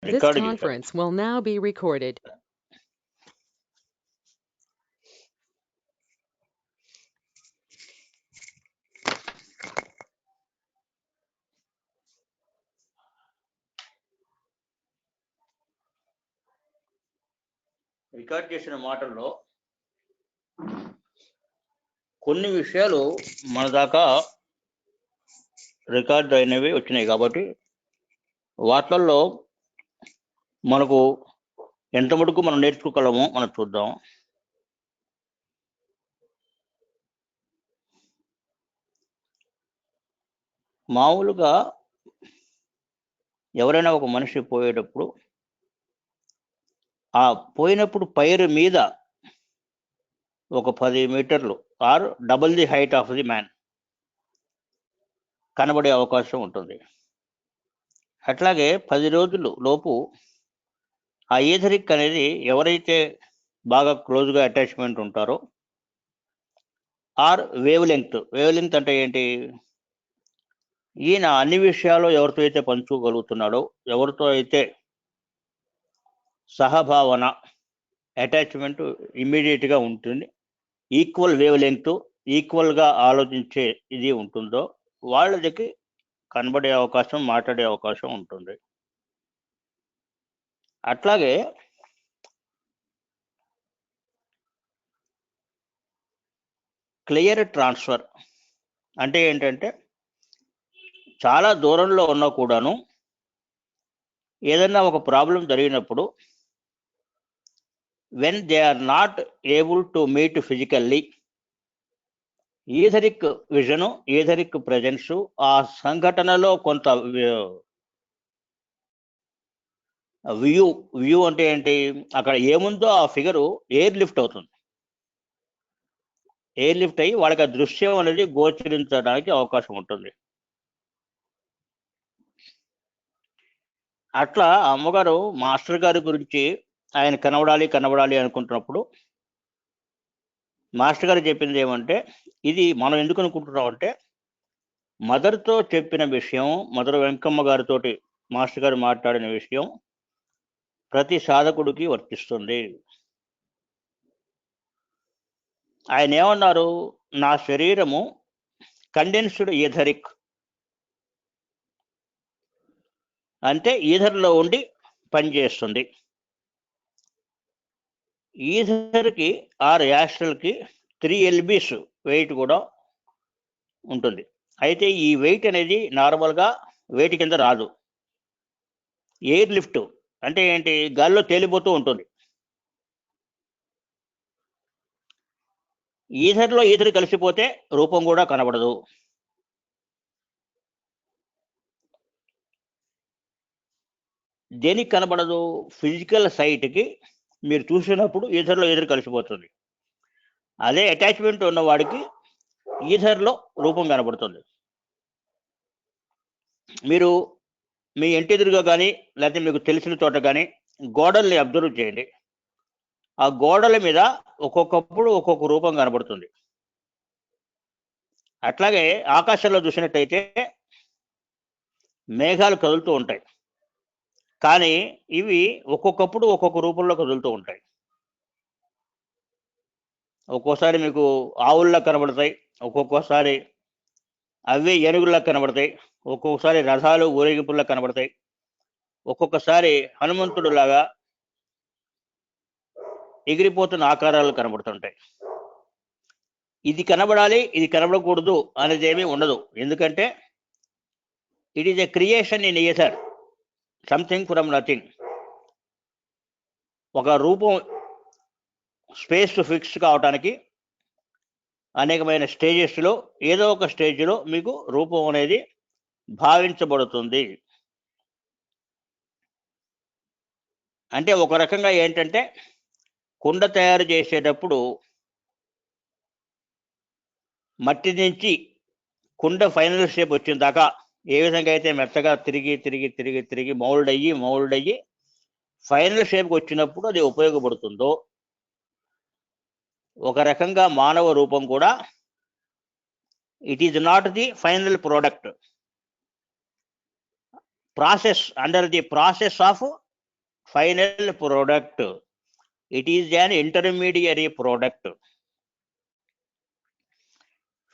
This record చేశాను. conference will now be recorded. Record చేసిన మాటల్లో కొన్ని విషయాలు మన దాకా రికార్డ్ అయినవి వచ్చినాయి కాబట్టి వాటిల్లో మనకు ఎంత మటుకు మనం నేర్చుకోగలమో మనం చూద్దాం. మామూలుగా ఎవరైనా ఒక మనిషి పోయేటప్పుడు ఆ పోయినప్పుడు పైరు మీద ఒక 10 మీటర్లు or double the height of the man కనబడే అవకాశం ఉంటుంది. అట్లాగే 10 రోజులు లోపు ఆ ఈథరిక్ అనేది ఎవరైతే బాగా క్లోజ్గా అటాచ్మెంట్ ఉంటారో ఆర్ వేవ్ లెంగ్త్ అంటే ఏంటి, ఈయన అన్ని విషయాలు ఎవరితో అయితే పంచుకోగలుగుతున్నాడో, ఎవరితో అయితే సహభావన అటాచ్మెంట్ ఇమ్మీడియట్గా ఉంటుంది, ఈక్వల్ వేవ్ లెంగ్త్ ఈక్వల్గా ఆలోచించే ఇది ఉంటుందో వాళ్ళకి కనబడే అవకాశం, మాట్లాడే అవకాశం ఉంటుంది. అట్లాగే క్లియర్ ట్రాన్స్ఫర్ అంటే ఏంటంటే చాలా దూరంలో ఉన్నా కూడాను ఏదైనా ఒక ప్రాబ్లం జరిగినప్పుడు when they are not able to meet physically, etheric vision, etheric presence ఆ సంఘటనలో కొంత వ్యూ అంటే ఏంటి, అక్కడ ఏముందో ఆ ఫిగరు ఎయిర్ లిఫ్ట్ అవుతుంది. ఎయిర్ లిఫ్ట్ అయ్యి వాళ్ళకి ఆ దృశ్యం అనేది గోచరించడానికి అవకాశం ఉంటుంది. అట్లా అమ్మగారు మాస్టర్ గారి గురించి ఆయన కనబడాలి అనుకుంటున్నప్పుడు మాస్టర్ గారు చెప్పింది ఏమంటే, ఇది మనం ఎందుకు అనుకుంటున్నాం అంటే మదర్తో చెప్పిన విషయం, మదర్ వెంకమ్మ గారితో మాస్టర్ గారు మాట్లాడిన విషయం ప్రతి సాధకుడికి వర్తిస్తుంది. ఆయన ఏమన్నారు, నా శరీరము కండెన్స్డ్ ఈథరిక్ అంటే ఈథర్లో ఉండి పనిచేస్తుంది. ఈథర్కి ఆర్ యాస్ట్రల్కి 3 LBs వెయిట్ కూడా ఉంటుంది. అయితే ఈ వెయిట్ అనేది నార్మల్గా వెయిట్ కింద రాదు. ఎయిర్ లిఫ్ట్ అంటే ఏంటి, గాల్లో తేలిపోతూ ఉంటుంది. ఈథర్ కలిసిపోతే రూపం కూడా కనబడదు. దేనికి కనబడదు, ఫిజికల్ సైట్కి మీరు చూసినప్పుడు ఈథర్ కలిసిపోతుంది. అదే అటాచ్మెంట్ ఉన్నవాడికి ఈథర్లో రూపం కనబడుతుంది. మీరు మీ ఇంటి ఎదురుగా కానీ లేకపోతే మీకు తెలిసిన చోట కానీ గోడల్ని అబ్జర్వ్ చేయండి. ఆ గోడల మీద ఒక్కొక్కప్పుడు ఒక్కొక్క రూపం కనబడుతుంది. అట్లాగే ఆకాశంలో చూసినట్టయితే మేఘాలు కదులుతూ ఉంటాయి, కానీ ఇవి ఒక్కొక్కప్పుడు ఒక్కొక్క రూపంలో కదులుతూ ఉంటాయి. ఒక్కోసారి మీకు ఆవుల్లా కనబడతాయి, ఒక్కొక్కసారి అవే ఏనుగుల్లా కనబడతాయి, ఒక్కొక్కసారి రథాలు ఊరేగింపుల్లా కనబడతాయి, ఒక్కొక్కసారి హనుమంతుడు లాగా ఎగిరిపోతున్న ఆకారాలు కనబడుతుంటాయి. ఇది కనబడాలి, ఇది కనబడకూడదు అనేది ఏమీ ఉండదు. ఎందుకంటే it is a creation in ether, something from nothing. ఒక రూపం స్పేస్ ఫిక్స్ కావటానికి అనేకమైన స్టేజెస్లో ఏదో ఒక స్టేజ్లో మీకు రూపం అనేది భావించబడుతుంది. అంటే ఒక రకంగా ఏంటంటే కుండ తయారు చేసేటప్పుడు మట్టి నుంచి కుండ ఫైనల్ షేప్ వచ్చిన దాకా ఏ విధంగా అయితే మెత్తగా తిరిగి మౌల్డ్ అయ్యి ఫైనల్ షేప్కి వచ్చినప్పుడు అది ఉపయోగపడుతుందో, ఒక రకంగా మానవ రూపం కూడా it is not the final product, process under the process of final product. It is an intermediary product.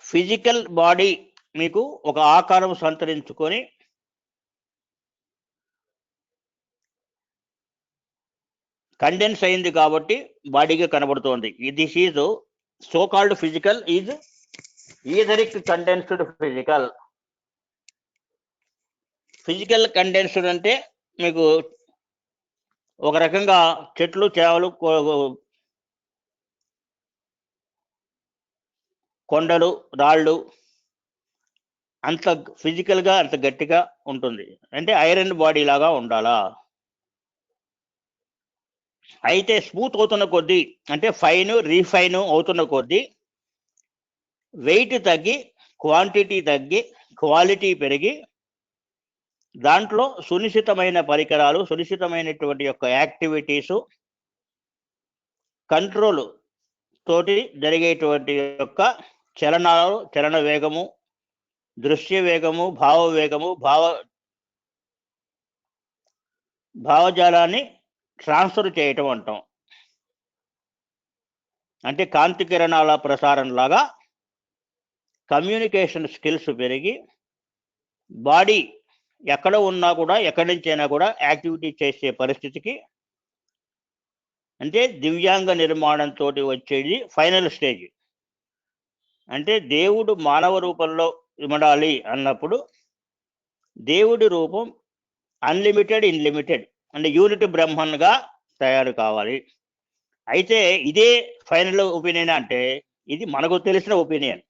Physical body మీకు ఒక ఆకారం సంతరించుకొని కండెన్స్ అయింది కాబట్టి బాడీగా కనబడుతోంది. This is so called physical is etheric condensed physical. Physical condensed అంటే మీకు ఒక రకంగా చెట్లు చేవలు కొండలు రాళ్ళు అంత ఫిజికల్గా అంత గట్టిగా ఉంటుంది. అంటే ఐరన్ బాడీ లాగా ఉండాలా. అయితే స్మూత్ అవుతున్న కొద్దీ అంటే ఫైన్ రీఫైన్ అవుతున్న కొద్దీ వెయిట్ తగ్గి క్వాంటిటీ తగ్గి క్వాలిటీ పెరిగి దాంట్లో సునిశ్చితమైన పరికరాలు సునిశ్చితమైనటువంటి యొక్క యాక్టివిటీసు కంట్రోల్ తోటి జరిగేటువంటి యొక్క చలనాలు చలన వేగము దృశ్య వేగము భావజాలాన్ని ట్రాన్స్ఫర్ చేయటం అంటాం. అంటే కాంతి కిరణాల ప్రసారం లాగా కమ్యూనికేషన్ స్కిల్స్ పెరిగి బాడీ ఎక్కడ ఉన్నా కూడా ఎక్కడి నుంచి అయినా కూడా యాక్టివిటీ చేసే పరిస్థితికి అంటే దివ్యాంగ నిర్మాణంతో వచ్చేది ఫైనల్ స్టేజ్. అంటే దేవుడు మానవ రూపంలో ఇమడాలి అన్నప్పుడు దేవుడి రూపం అన్లిమిటెడ్ ఇన్లిమిటెడ్ అంటే యూనిట్ బ్రహ్మన్గా తయారు కావాలి. అయితే ఇదే ఫైనల్ ఒపీనియన్ అంటే ఇది మనకు తెలిసిన ఒపీనియన్.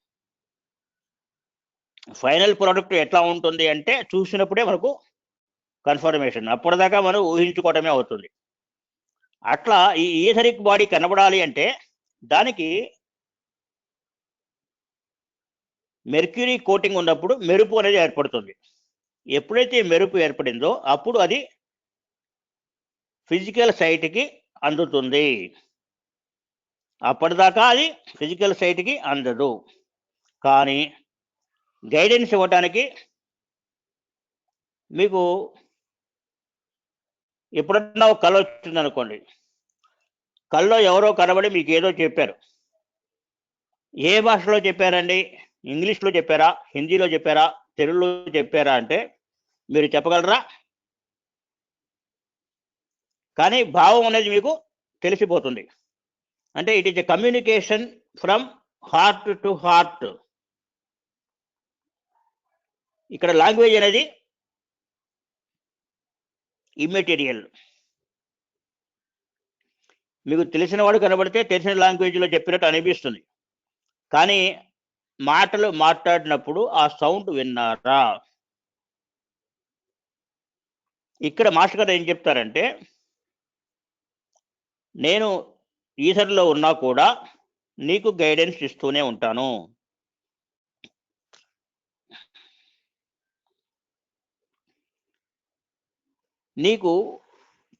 ఫైనల్ ప్రోడక్ట్ ఎట్లా ఉంటుంది అంటే చూసినప్పుడే మనకు కన్ఫర్మేషన్, అప్పటిదాకా మనం ఊహించుకోవటమే అవుతుంది. అట్లా ఈ ఈథరిక్ బాడీ కనబడాలి అంటే దానికి మెర్క్యూరీ కోటింగ్ ఉన్నప్పుడు మెరుపు అనేది ఏర్పడుతుంది. ఎప్పుడైతే మెరుపు ఏర్పడిందో అప్పుడు అది ఫిజికల్ సైట్కి అందుతుంది. అప్పటిదాకా అది ఫిజికల్ సైట్కి అందదు. కానీ గైడెన్స్ ఇవ్వటానికి మీకు ఎప్పుడన్నా ఒక కళ వచ్చింది అనుకోండి, కళ్ళలో ఎవరో కనబడి మీకు ఏదో చెప్పారు. ఏ భాషలో చెప్పారండి? ఇంగ్లీష్లో చెప్పారా, హిందీలో చెప్పారా, తెలుగులో చెప్పారా అంటే మీరు చెప్పగలరా? కానీ భావం అనేది మీకు తెలిసిపోతుంది. అంటే it is a communication from heart to heart. ఇక్కడ లాంగ్వేజ్ అనేది ఇమ్మెటీరియల్. మీకు తెలిసిన వాడు కనబడితే తెలిసిన లాంగ్వేజ్లో చెప్పినట్టు అనిపిస్తుంది. కానీ మాటలు మాట్లాడినప్పుడు ఆ సౌండ్ విన్నారా? ఇక్కడ మాస్టర్ గారు ఏం చెప్తారంటే, నేను ఈథర్లో ఉన్నా కూడా నీకు గైడెన్స్ ఇస్తూనే ఉంటాను. నీకు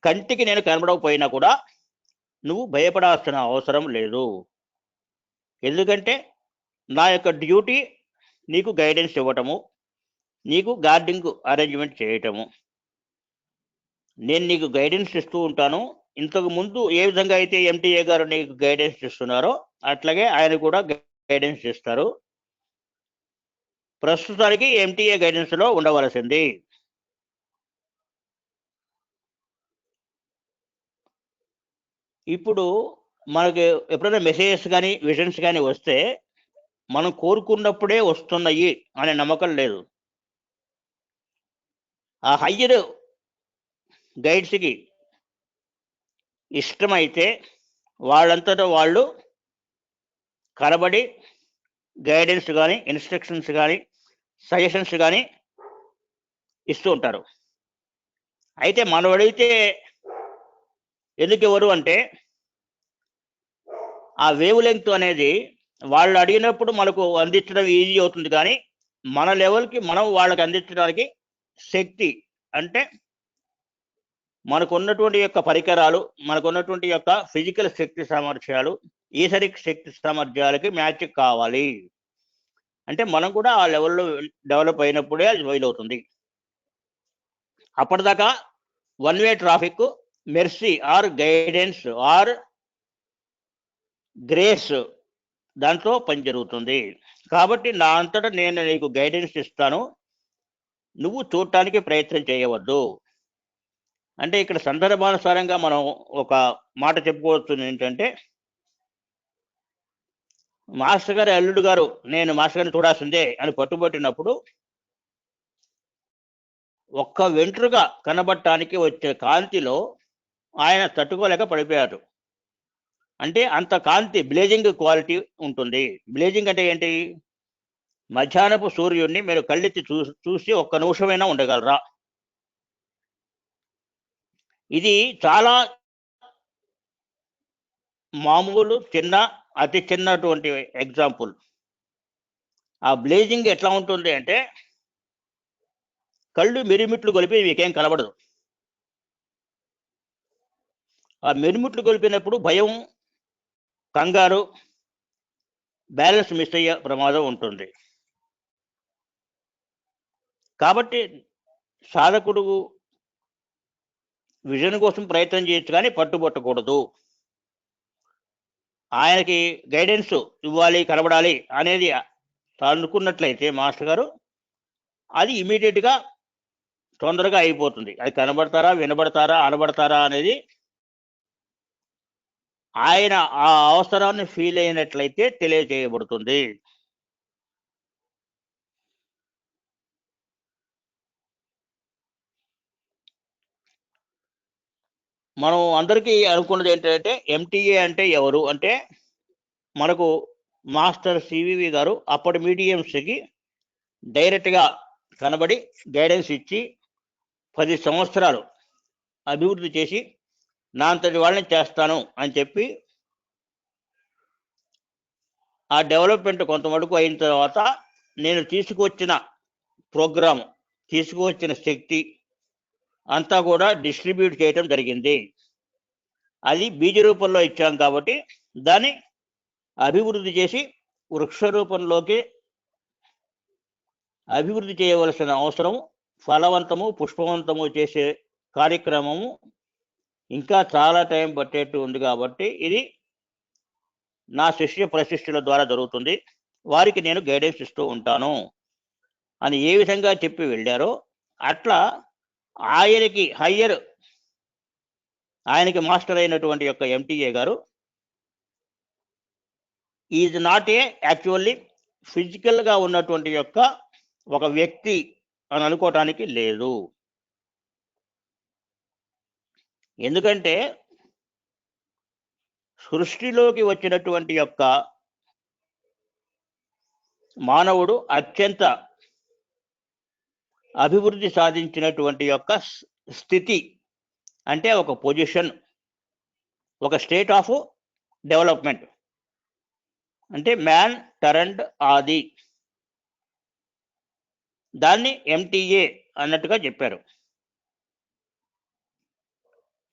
కంటికి నేను కనబడకపోయినా కూడా నువ్వు భయపడాల్సిన అవసరం లేదు. ఎందుకంటే నా యొక్క డ్యూటీ నీకు గైడెన్స్ ఇవ్వటము, నీకు గార్డింగ్ అరేంజ్మెంట్ చేయటము. నేను నీకు గైడెన్స్ ఇస్తూ ఉంటాను. ఇంతకు ముందు ఏ విధంగా అయితే ఎంటీఏ గారు నీకు గైడెన్స్ ఇస్తున్నారో అట్లాగే ఆయన కూడా గైడెన్స్ ఇస్తారు. ప్రస్తుతానికి ఎంటీఏ గైడెన్స్లో ఉండవలసింది. ఇప్పుడు మనకి ఎప్పుడైనా మెసేజెస్ కానీ విజన్స్ కానీ వస్తే మనం కోరుకున్నప్పుడే వస్తున్నాయి అనే నమ్మకం లేదు. ఆ హయ్యర్ గైడ్స్కి ఇష్టమైతే వాళ్ళంతటా వాళ్ళు కనబడి గైడెన్స్ కానీ ఇన్స్ట్రక్షన్స్ కానీ సజెషన్స్ కానీ ఇస్తూ ఉంటారు. అయితే మనం అడిగితే ఎందుకు ఎవరు అంటే ఆ వేవ్ లెంగ్త్ అనేది వాళ్ళు అడిగినప్పుడు మనకు అందించడం ఈజీ అవుతుంది. కానీ మన లెవెల్కి మనం వాళ్ళకి అందించడానికి శక్తి అంటే మనకున్నటువంటి యొక్క పరికరాలు, మనకున్నటువంటి యొక్క ఫిజికల్ శక్తి సామర్థ్యాలు ఈథరిక్ శక్తి సామర్థ్యాలకి మ్యాచ్ కావాలి. అంటే మనం కూడా ఆ లెవెల్లో డెవలప్ అయినప్పుడే అది వీలవుతుంది. అప్పటిదాకా one way traffic mercy or guidance or grace దాంట్లో పని జరుగుతుంది. కాబట్టి నా అంతటా నేను నీకు గైడెన్స్ ఇస్తాను, నువ్వు చూడటానికి ప్రయత్నం చేయవద్దు. అంటే ఇక్కడ సందర్భానుసారంగా మనం ఒక మాట చెప్పుకోవచ్చు ఏంటంటే, మాస్టర్ గారి అల్లుడు గారు నేను మాస్టర్ గారిని చూడాల్సిందే అని పట్టుబట్టినప్పుడు ఒక్క వెంట్రుగా కనబడటానికి వచ్చే కాంతిలో ఆయన తట్టుకోలేక పడిపోయారు. అంటే అంత కాంతి బ్లేజింగ్ క్వాలిటీ ఉంటుంది. బ్లేజింగ్ అంటే ఏంటి? మధ్యాహ్నపు సూర్యుడిని మీరు కళ్ళెత్తి చూసి ఒక్క నిమిషమైనా ఉండగలరా? ఇది చాలా మామూలు అతి చిన్నటువంటి ఎగ్జాంపుల్. ఆ బ్లేజింగ్ ఎట్లా ఉంటుంది అంటే కళ్ళు మిరిమిట్లు కొలిపి మీకేం కనబడదు. ఆ మిరిమిట్లు కొలిపినప్పుడు భయం, కంగారు, బ్యాలెన్స్ మిస్ అయ్యే ప్రమాదం ఉంటుంది. కాబట్టి సాధకుడు విజన్ కోసం ప్రయత్నం చేయొచ్చు కానీ పట్టుబట్టకూడదు. ఆయనకి గైడెన్స్ ఇవ్వాలి, కనబడాలి అనేది అనుకున్నట్లయితే మాస్టర్ గారు అది ఇమీడియట్గా తొందరగా అయిపోతుంది. అది కనబడతారా, వినబడతారా, అనబడతారా అనేది ఆయన ఆ అవసరాన్ని ఫీల్ అయినట్లయితే తెలియజేయబడుతుంది. మనం అందరికీ అనుకున్నది ఏంటంటే ఎంటీఏ అంటే ఎవరు అంటే, మనకు మాస్టర్ సివివి గారు అప్పటి మీడియంస్కి డైరెక్ట్గా కనబడి గైడెన్స్ ఇచ్చి 10 సంవత్సరాలు అభివృద్ధి చేసి నా అంతటి వాళ్ళని చేస్తాను అని చెప్పి ఆ డెవలప్మెంట్ కొంతమటుకు అయిన తర్వాత నేను తీసుకువచ్చిన ప్రోగ్రాము, తీసుకువచ్చిన శక్తి అంతా కూడా డిస్ట్రిబ్యూట్ చేయటం జరిగింది. అది బీజ రూపంలో ఇచ్చాం కాబట్టి దాన్ని అభివృద్ధి చేసి వృక్ష రూపంలోకి అభివృద్ధి చేయవలసిన అవసరం, ఫలవంతము పుష్పవంతము చేసే కార్యక్రమము ఇంకా చాలా టైం పట్టేట్టు ఉంది. కాబట్టి ఇది నా శిష్య ప్రశిష్యుల ద్వారా జరుగుతుంది, వారికి నేను గైడెన్స్ ఇస్తూ ఉంటాను అని ఏ విధంగా చెప్పి వెళ్ళారో అట్లా ఆయనకి మాస్టర్ అయినటువంటి యొక్క ఎంటీఏ గారు ఈజ్ నాట్ ఏ యాక్చువల్లీ ఫిజికల్గా ఉన్నటువంటి యొక్క ఒక వ్యక్తి అని అనుకోవటానికి లేదు. ఎందుకంటే సృష్టిలోకి వచ్చినటువంటి యొక్క మానవుడు అత్యంత అభివృద్ధి సాధించినటువంటి యొక్క స్థితి అంటే ఒక పొజిషన్, ఒక స్టేట్ ఆఫ్ డెవలప్మెంట్ అంటే మ్యాన్ టర్న్డ్ ఆది, దాన్ని ఎంటీఏ అన్నట్టుగా చెప్పారు.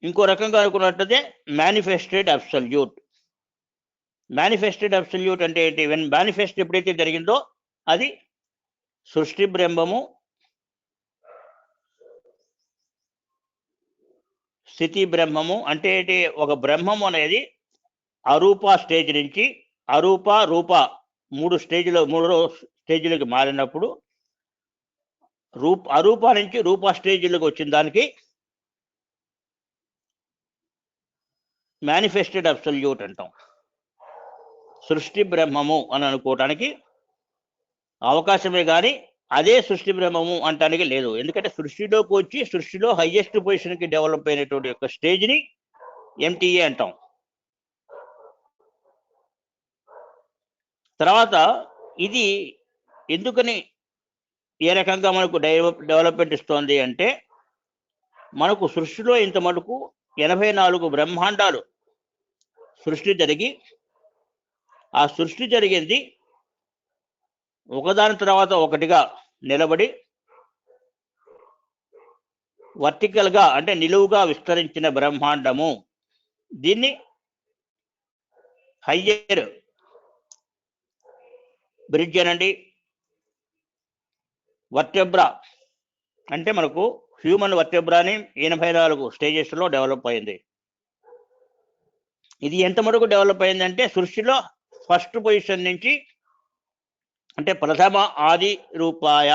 ఇంకో రకంగా అనుకున్నట్లయితే మేనిఫెస్టెడ్ అబ్సల్యూట్. మేనిఫెస్టెడ్ అబ్సల్యూట్ అంటే ఏంటి? వెన్ మేనిఫెస్ట్ ఎప్పుడైతే జరిగిందో అది సృష్టి బ్రహ్మము, స్థితి బ్రహ్మము. అంటే ఏంటి? ఒక బ్రహ్మము అనేది అరూప స్టేజ్ నుంచి రూప మూడు స్టేజ్లకు మారినప్పుడు అరూప నుంచి రూప స్టేజ్లకు వచ్చిన దానికి మేనిఫెస్టెడ్ అబ్సల్యూట్ అంటాం. సృష్టి బ్రహ్మము అని అనుకోవటానికి అవకాశమే కానీ అదే సృష్టి బ్రహ్మము అంటానికి లేదు. ఎందుకంటే సృష్టిలోకి వచ్చి సృష్టిలో హైయెస్ట్ పొజిషన్కి డెవలప్ అయినటువంటి యొక్క స్టేజ్ని ఎంటీఏ అంటాం. తర్వాత ఇది ఎందుకని ఏ రకంగా మనకు డెవలప్మెంట్ ఇస్తోంది అంటే, మనకు సృష్టిలో ఇంత మటుకు 84 బ్రహ్మాండాలు సృష్టి జరిగి, ఆ సృష్టి జరిగింది ఒకదాని తర్వాత ఒకటిగా నిలబడి వర్టికల్గా అంటే నిలువుగా విస్తరించిన బ్రహ్మాండము. దీన్ని హయ్యర్ బ్రిడ్జ్ అనండి, వర్టెబ్రా అంటే మనకు హ్యూమన్ వర్టెబ్రాని 84 స్టేజెస్లో డెవలప్ అయింది. ఇది ఎంత మటుకు డెవలప్ అయిందంటే సృష్టిలో ఫస్ట్ పొజిషన్ నుంచి, అంటే ప్రథమ ఆది రూపాయ,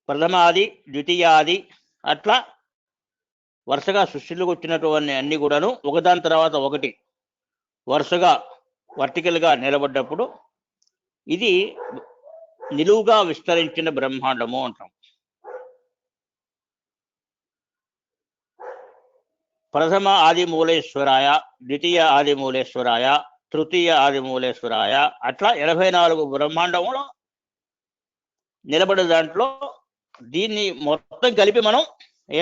ప్రథమ ఆది, ద్వితీయ ఆది, అట్లా వరుసగా సృష్టిలోకి వచ్చినటువంటి అన్ని కూడాను ఒకదాని తర్వాత ఒకటి వరుసగా వర్టికల్గా నిలబడ్డప్పుడు ఇది నిలువుగా విస్తరించిన బ్రహ్మాండము అంటాం. ప్రథమ ఆది మూలేశ్వరాయ, ద్వితీయ ఆది మూలేశ్వరాయ, తృతీయ ఆది మూలేశ్వరాయ, అట్లా 84 బ్రహ్మాండములో నిలబడే దాంట్లో దీన్ని మొత్తం కలిపి మనం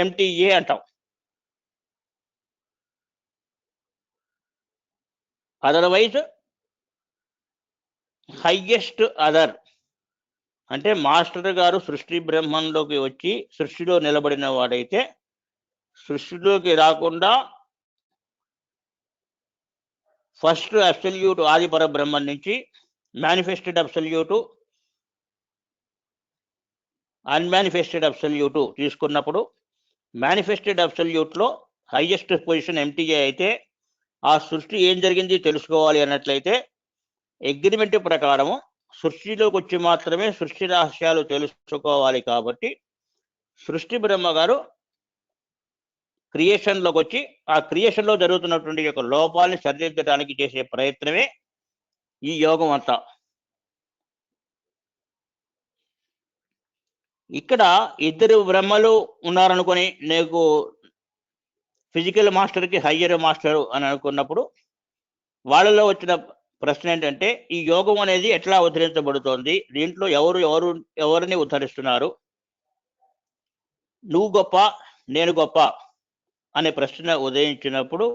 ఎంటీఏ అంటాం. అదర్వైజ్ హైయెస్ట్ అదర్ అంటే మాస్టర్ గారు సృష్టి బ్రహ్మంలోకి వచ్చి సృష్టిలో నిలబడిన వాడైతే సృష్టిలోకి రాకుండా ఫస్ట్ అబ్సల్యూట్ ఆది పరబ్రహ్మం నుంచి మేనిఫెస్టెడ్ అబ్సల్యూటు, అన్మానిఫెస్టెడ్ అబ్సల్యూటు తీసుకున్నప్పుడు మేనిఫెస్టెడ్ అబ్సల్యూట్లో హైయెస్ట్ పొజిషన్ ఎంటీఏ అయితే ఆ సృష్టి ఏం జరిగింది తెలుసుకోవాలి అన్నట్లయితే అగ్రిమెంట్ ప్రకారము సృష్టిలోకి వచ్చి మాత్రమే సృష్టి రహస్యాలు తెలుసుకోవాలి. కాబట్టి సృష్టి బ్రహ్మ గారు క్రియేషన్లోకి వచ్చి ఆ క్రియేషన్లో జరుగుతున్నటువంటి యొక్క లోపాలని సరిదిద్దడానికి చేసే ప్రయత్నమే ఈ యోగం అంతా. ఇక్కడ ఇద్దరు బ్రహ్మలు ఉన్నారనుకొని నీకు ఫిజికల్ మాస్టర్కి హయ్యర్ మాస్టర్ అని అనుకున్నప్పుడు వాళ్ళలో వచ్చిన ప్రశ్న ఏంటంటే ఈ యోగం అనేది ఎట్లా ఉద్ధరించబడుతోంది, దీంట్లో ఎవరిని ఉద్ధరిస్తున్నారు, నువ్వు గొప్ప నేను గొప్ప అనే ప్రశ్న ఉదయించినప్పుడు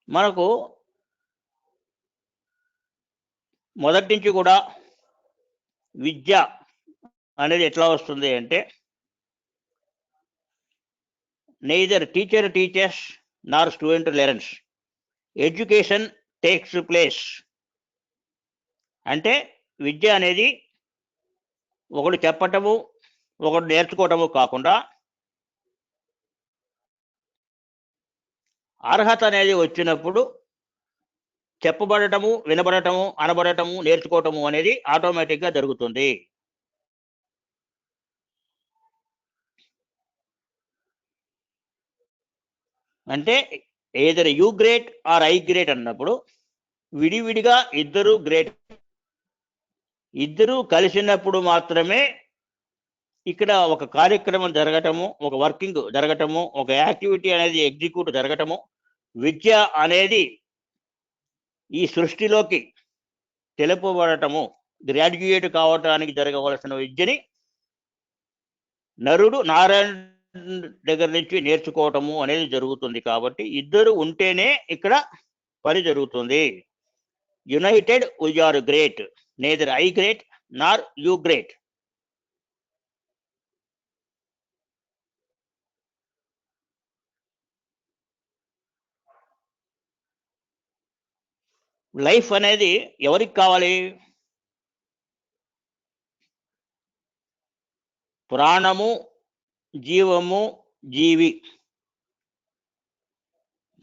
మనకు మొదటి నుంచి కూడా విద్య అనేది ఎట్లా వస్తుంది అంటే నెయిదర్ టీచర్ టీచర్స్ నార్ student learns, education takes place. అంటే విద్య అనేది ఒకడు చెప్పటము ఒకడు నేర్చుకోవటము కాకుండా అర్హత అనేది వచ్చినప్పుడు చెప్పబడటము, వినబడటము, అనబడటము, నేర్చుకోవటము అనేది ఆటోమేటిక్గా జరుగుతుంది. అంటే either you great or I great అన్నప్పుడు విడివిడిగా ఇద్దరు గ్రేట్, ఇద్దరు కలిసినప్పుడు మాత్రమే ఇక్కడ ఒక కార్యక్రమం జరగటము, ఒక వర్కింగ్ జరగటము, ఒక యాక్టివిటీ అనేది ఎగ్జిక్యూట్ జరగటము, విద్య అనేది ఈ సృష్టిలోకి తెలుపబడటము, గ్రాడ్యుయేట్ కావటానికి జరగవలసిన విద్యని నరుడు నారాయణ దగ్గర నుంచి నేర్చుకోవటము అనేది జరుగుతుంది. కాబట్టి ఇద్దరు ఉంటేనే ఇక్కడ పని జరుగుతుంది. United we are great, neither I great nor you great. Life అనేది ఎవరికి కావాలి? ప్రాణము, జీవము, జీవి.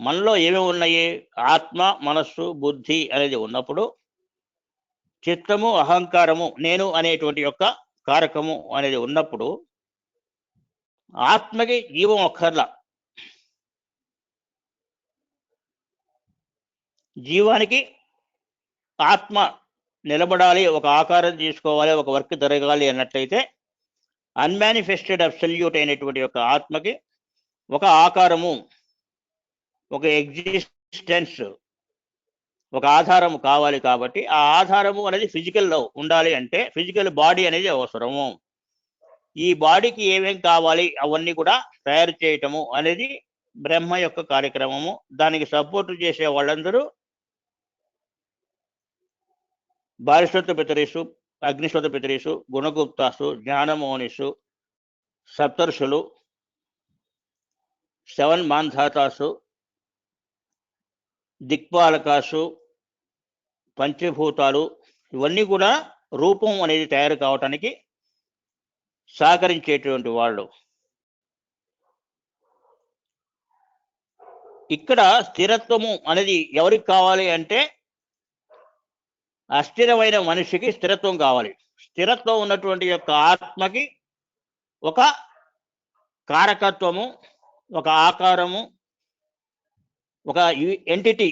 మనలో ఏమేమి ఉన్నాయి? ఆత్మ, మనస్సు, బుద్ధి అనేది ఉన్నప్పుడు చిత్తము, అహంకారము, నేను అనేటువంటి యొక్క కారకము అనేది ఉన్నప్పుడు ఆత్మకి జీవం ఒక్కర్లా. జీవానికి ఆత్మ నిలబడాలి, ఒక ఆకారం తీసుకోవాలి, ఒక వర్క్ జరగాలి అన్నట్లయితే అన్మానిఫెస్టెడ్ అబ్సల్యూట్ అయినటువంటి యొక్క ఆత్మకి ఒక ఆకారము, ఒక ఎగ్జిస్టెన్స్, ఒక ఆధారము కావాలి. కాబట్టి ఆ ఆధారము అనేది ఫిజికల్లో ఉండాలి. అంటే ఫిజికల్ బాడీ అనేది అవసరము. ఈ బాడీకి ఏమేం కావాలి అవన్నీ కూడా తయారు చేయటము అనేది బ్రహ్మ యొక్క కార్యక్రమము. దానికి సపోర్ట్ చేసే వాళ్ళందరూ బారిశ్వత పితరీసు, అగ్నిశ్వత పితరీసు, గుణగుప్తాసు, జ్ఞానమోనిసు, సప్తర్షులు, 7 మాన్ధాతాసు, దిక్పాలకాసు, పంచభూతాలు, ఇవన్నీ కూడా రూపం అనేది తయారు కావటానికి సహకరించేటువంటి వాళ్ళు. ఇక్కడ స్థిరత్వము అనేది ఎవరికి కావాలి అంటే అస్థిరమైన మనిషికి స్థిరత్వం కావాలి. స్థిరత్వం ఉన్నటువంటి యొక్క ఆత్మకి ఒక కారకత్వము, ఒక ఆకారము, ఒక ఎంటిటీ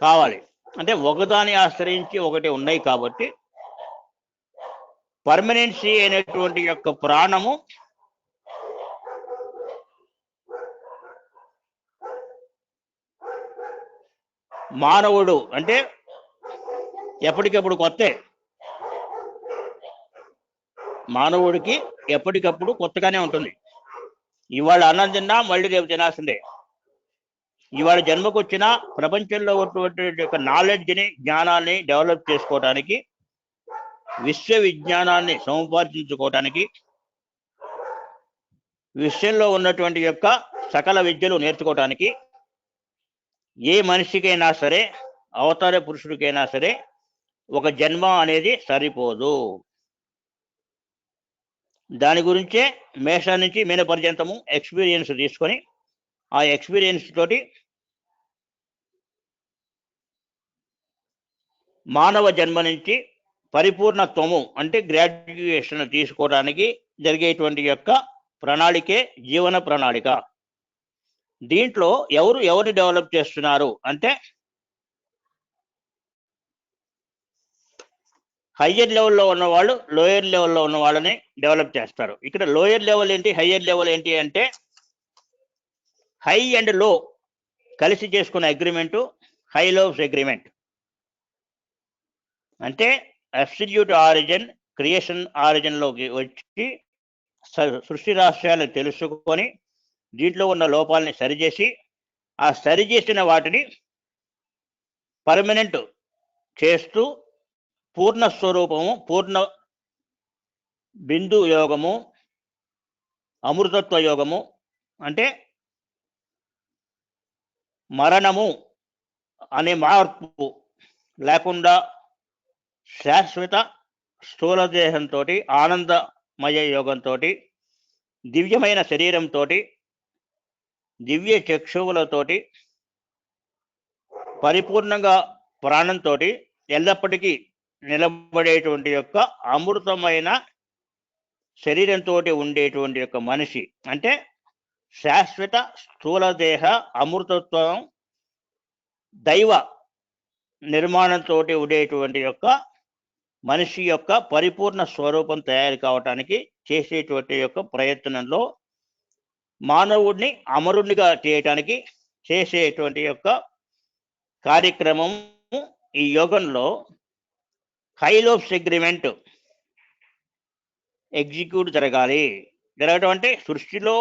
కావాలి. అంటే ఒకదాన్ని ఆశ్రయించి ఒకటి ఉన్నాయి కాబట్టి పర్మనెన్సీ అయినటువంటి యొక్క ప్రాణము మానవుడు అంటే ఎప్పటికప్పుడు కొత్తే. మానవుడికి ఎప్పటికప్పుడు కొత్తగానే ఉంటుంది. ఇవాళ అన్నం తిన్నా మళ్ళీ రేపు తినాల్సిందే. ఇవాళ జన్మకు వచ్చిన ప్రపంచంలో ఉన్నటువంటి యొక్క నాలెడ్జ్ని, జ్ఞానాన్ని డెవలప్ చేసుకోవడానికి, విశ్వవిజ్ఞానాన్ని సముపార్జించుకోవటానికి, విశ్వంలో ఉన్నటువంటి యొక్క సకల విద్యలు నేర్చుకోవటానికి ఏ మనిషికైనా సరే, అవతార పురుషుడికైనా సరే ఒక జన్మ అనేది సరిపోదు. దాని గురించే మేషం నుంచి మీన పర్యంతము ఎక్స్పీరియన్స్ తీసుకొని ఆ ఎక్స్పీరియన్స్ తోటి మానవ జన్మ నుంచి పరిపూర్ణత్వము అంటే గ్రాడ్యుయేషన్ తీసుకోవడానికి జరిగేటువంటి యొక్క ప్రణాళికే జీవన ప్రణాళిక. దీంట్లో ఎవరు డెవలప్ చేస్తున్నారు అంటే హయ్యర్ లెవెల్లో ఉన్న వాళ్ళు లోయర్ లెవెల్లో ఉన్న వాళ్ళని డెవలప్ చేస్తారు. ఇక్కడ లోయర్ లెవెల్ ఏంటి, హయ్యర్ లెవెల్ ఏంటి అంటే హై అండ్ లో కలిసి చేసుకున్న అగ్రిమెంటు హై లోవ్స్ అగ్రిమెంట్. అంటే అబ్సల్యూట్ ఆరిజిన్, క్రియేషన్ ఆరిజిన్లోకి వచ్చి సృష్టి రహస్యాలను తెలుసుకొని దీంట్లో ఉన్న లోపాలని సరిచేసి ఆ సరిచేసిన వాటిని పర్మనెంట్ చేస్తూ పూర్ణ స్వరూపము, పూర్ణ బిందు యోగము, అమృతత్వ యోగము అంటే మరణము అనే మార్పు లేకుండా శాశ్వత స్థూలదేహంతో, ఆనందమయ యోగంతో, దివ్యమైన శరీరంతో, దివ్య చక్షువులతోటి, పరిపూర్ణంగా ప్రాణంతో ఎల్లప్పటికీ నిలబడేటువంటి యొక్క అమృతమైన శరీరంతో ఉండేటువంటి యొక్క మనిషి అంటే శాశ్వత స్థూలదేహ అమృతత్వం దైవ నిర్మాణంతో ఉండేటువంటి యొక్క మనిషి యొక్క పరిపూర్ణ స్వరూపం తయారు కావటానికి చేసేటువంటి యొక్క ప్రయత్నంలో మానవుడిని అమరునిగా చేయటానికి చేసేటువంటి యొక్క కార్యక్రమం ఈ యోగంలో హై లోవ్స్ అగ్రిమెంట్ ఎగ్జిక్యూట్ జరగటం అంటే సృష్టిలో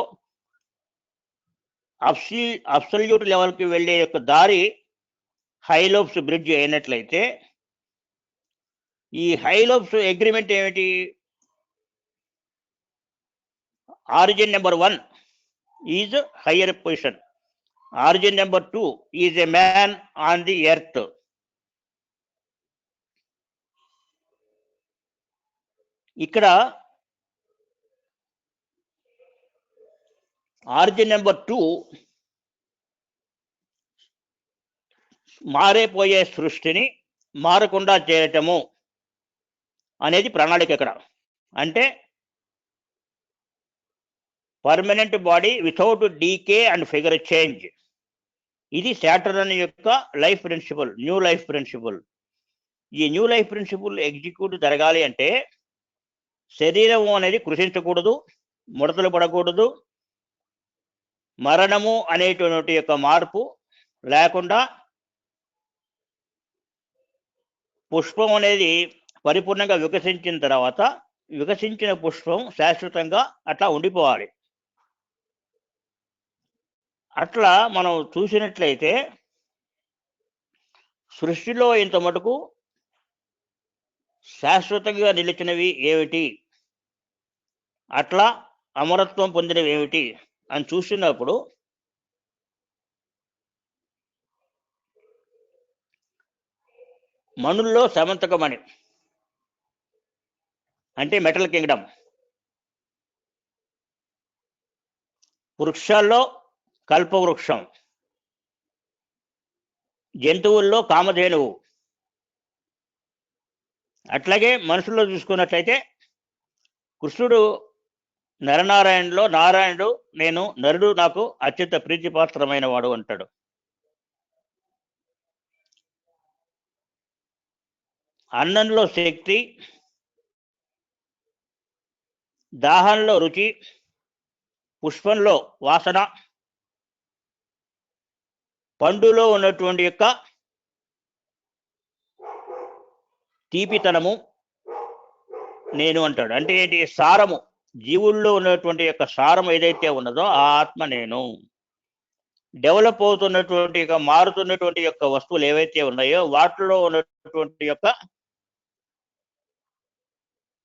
అబ్సల్యూట్ లెవెల్కి వెళ్ళే యొక్క దారి హై లోవ్స్ బ్రిడ్జ్ అయినట్లయితే ఈ హై లోవ్స్ అగ్రిమెంట్ ఏమిటి? Origin number 1 is higher position, origin number 2 is a man on the earth. ఇక్కడ ఆరిజిన్ నెంబర్ 2 మారేపోయే సృష్టిని మారకుండా చేయటము అనేది ప్రణాళిక. ఇక్కడ అంటే permanent body without decay and figure change. ఇది శాటర్న్ యొక్క life principle, new life principle. ఈ న్యూ లైఫ్ ప్రిన్సిపల్ ఎగ్జిక్యూట్ జరగాలి అంటే శరీరము అనేది కృషించకూడదు, ముడతలు పడకూడదు, మరణము అనేటువంటి యొక్క మార్పు లేకుండా పుష్పం అనేది పరిపూర్ణంగా వికసించిన తర్వాత వికసించిన పుష్పం శాశ్వతంగా అట్లా ఉండిపోవాలి. అట్లా మనం చూసినట్లయితే సృష్టిలో ఇంత మటుకు శాశ్వతంగా నిలిచినవి ఏమిటి, అట్లా అమరత్వం పొందినవి ఏమిటి అని చూసినప్పుడు మనుల్లో సమంతకమణి అంటే మెటల్ కింగ్డమ్. వృక్షాల్లో కల్పవృక్షం, జంతువుల్లో కామధేనువు, అట్లాగే మనుషుల్లో చూసుకున్నట్లయితే కృష్ణుడు నరనారాయణలో నారాయణుడు నేను నరుడు నాకు అత్యంత ప్రీతిపాత్రమైన వాడు అంటాడు. అన్నంలో శక్తి, దాహంలో రుచి, పుష్పంలో వాసన, పండులో ఉన్నటువంటి యొక్క తీపితనము నేను అంటాడు. అంటే ఏంటి? సారము, జీవుల్లో ఉన్నటువంటి యొక్క సారం ఏదైతే ఉన్నదో ఆ ఆత్మ నేను. డెవలప్ అవుతున్నటువంటి యొక్క మారుతున్నటువంటి యొక్క వస్తువులు ఏవైతే ఉన్నాయో వాటిలో ఉన్నటువంటి యొక్క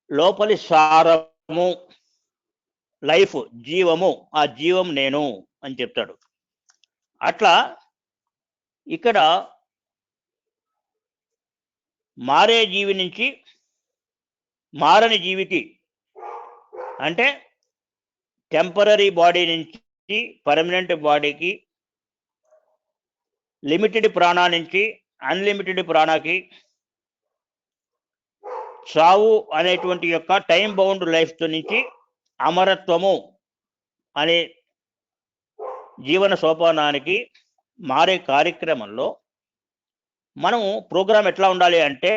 లోపలి సారము, లైఫ్, జీవము, ఆ జీవం నేను అని చెప్తాడు. అట్లా ఇక్కడ మారే జీవి నుంచి మారని జీవికి, అంటే టెంపరరీ బాడీ నుంచి పర్మనెంట్ బాడీకి, లిమిటెడ్ ప్రాణా నుంచి అన్లిమిటెడ్ ప్రాణాకి, చావు అనేటువంటి యొక్క టైం బౌండ్ లైఫ్ నుంచి అమరత్వము అనే జీవన సోపానానికి మారే కార్యక్రమంలో మనము ప్రోగ్రాం ఎట్లా ఉండాలి అంటే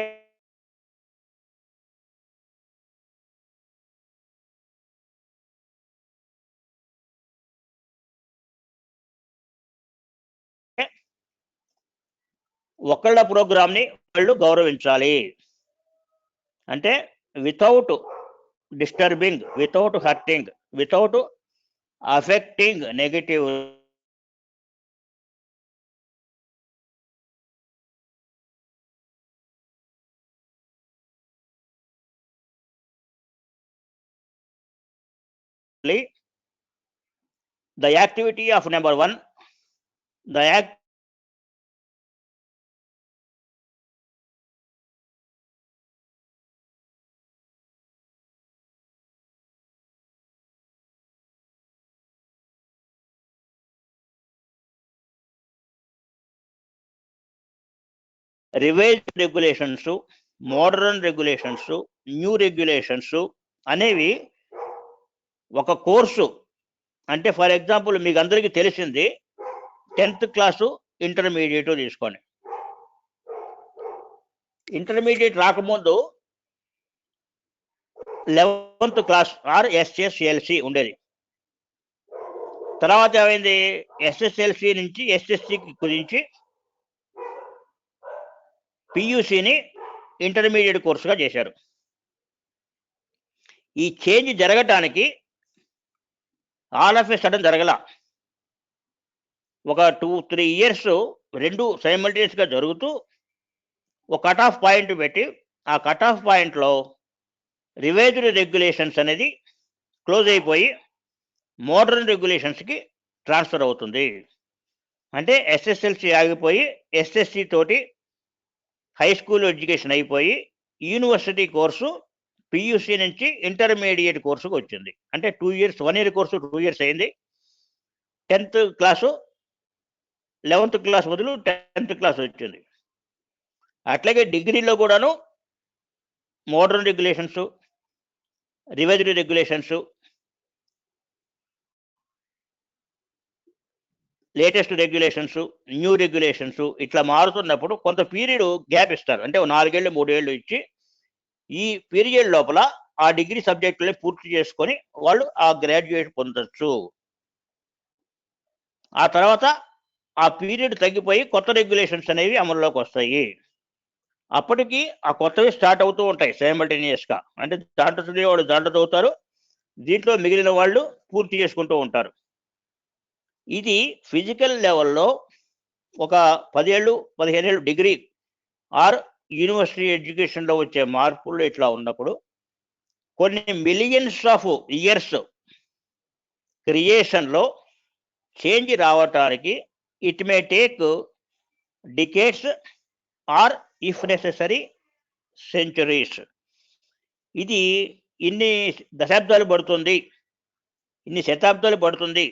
ఒకళ్ళ ప్రోగ్రామ్ని వాళ్ళు గౌరవించాలి. అంటే without disturbing, without hurting, without affecting negative the activity of number 1, the act revised regulations, modern regulations, new regulations అనేవి ఒక కోర్సు. అంటే ఫర్ ఎగ్జాంపుల్ మీకు అందరికీ తెలిసింది 10th క్లాసు ఇంటర్మీడియట్ తీసుకోండి. ఇంటర్మీడియట్ రాకముందు 11th క్లాస్ ఆర్ ఎస్ఎస్ఎల్సి ఉండేది. తర్వాత ఏమైంది? ఎస్ఎస్ఎల్సి నుంచి ఎస్ఎస్సి గురించి పియూసిని ఇంటర్మీడియట్ కోర్సుగా చేశారు. ఈ చేంజ్ జరగటానికి ఆల్ ఆఫ్ ఏ సడన్ జరగల. ఒక 2-3 ఇయర్స్ రెండు సైమల్టేనియస్గా జరుగుతూ ఒక కట్ ఆఫ్ పాయింట్ పెట్టి ఆ కట్ ఆఫ్ పాయింట్లో రివైజ్డ్ రెగ్యులేషన్స్ అనేది క్లోజ్ అయిపోయి మోడర్న్ రెగ్యులేషన్స్కి ట్రాన్స్ఫర్ అవుతుంది. అంటే ఎస్ఎస్ఎల్సి ఆగిపోయి ఎస్ఎస్సి తోటి హై స్కూల్ ఎడ్యుకేషన్ అయిపోయి యూనివర్సిటీ కోర్సు పియూసి నుంచి ఇంటర్మీడియట్ కోర్సుకు వచ్చింది. అంటే 2 ఇయర్స్, 1 ఇయర్ కోర్సు 2 ఇయర్స్ అయింది. 10th క్లాసు 11th క్లాస్ బదులు 10th క్లాస్ వచ్చింది. అట్లాగే డిగ్రీలో కూడాను modern regulations, revised regulations, latest regulations, new regulations ఇట్లా మారుతున్నప్పుడు కొంత పీరియడ్ గ్యాప్ ఇస్తారు. అంటే 4 ఏళ్ళు 3 ఏళ్ళు ఇచ్చి ఈ పీరియడ్ లోపల ఆ డిగ్రీ సబ్జెక్టులని పూర్తి చేసుకొని వాళ్ళు ఆ గ్రాడ్యుయేట్ పొందొచ్చు. ఆ తర్వాత ఆ పీరియడ్ తగ్గిపోయి కొత్త రెగ్యులేషన్స్ అనేవి అమల్లోకి వస్తాయి. అప్పటికి ఆ కొత్తవి స్టార్ట్ అవుతూ ఉంటాయి సైమల్టేనియస్గా. అంటే దాంట్లో చదివేవాళ్ళు దాంట్లో చదువుతారు, దీంట్లో మిగిలిన వాళ్ళు పూర్తి చేసుకుంటూ ఉంటారు. ఇది ఫిజికల్ లెవెల్లో ఒక 10 ఏళ్ళు 15 ఏళ్ళు డిగ్రీ ఆర్ యూనివర్సిటీ ఎడ్యుకేషన్లో వచ్చే మార్పులు ఇట్లా ఉన్నప్పుడు కొన్ని మిలియన్స్ ఆఫ్ ఇయర్స్ క్రియేషన్లో చేంజ్ రావటానికి it may take decades or if necessary centuries. ఇది ఇన్ని దశాబ్దాలు పడుతుంది, ఇన్ని శతాబ్దాలు పడుతుంది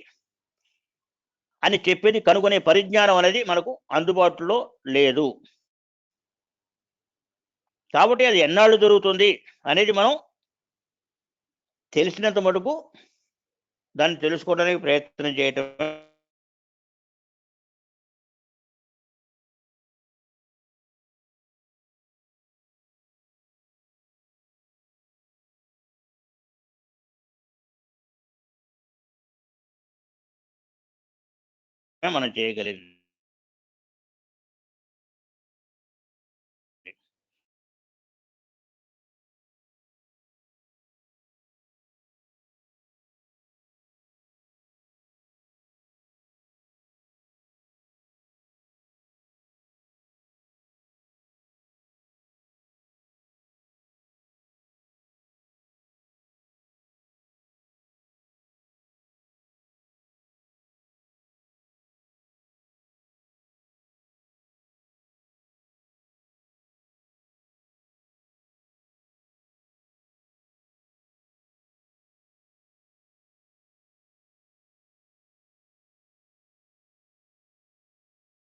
అని చెప్పేది కనుగొనే పరిజ్ఞానం అనేది మనకు అందుబాటులో లేదు. కాబట్టి అది ఎన్నాళ్ళు జరుగుతుంది అనేది మనం తెలిసినంత మటుకు దాన్ని తెలుసుకోవడానికి ప్రయత్నం చేయటం మనం చేయగలిగింది.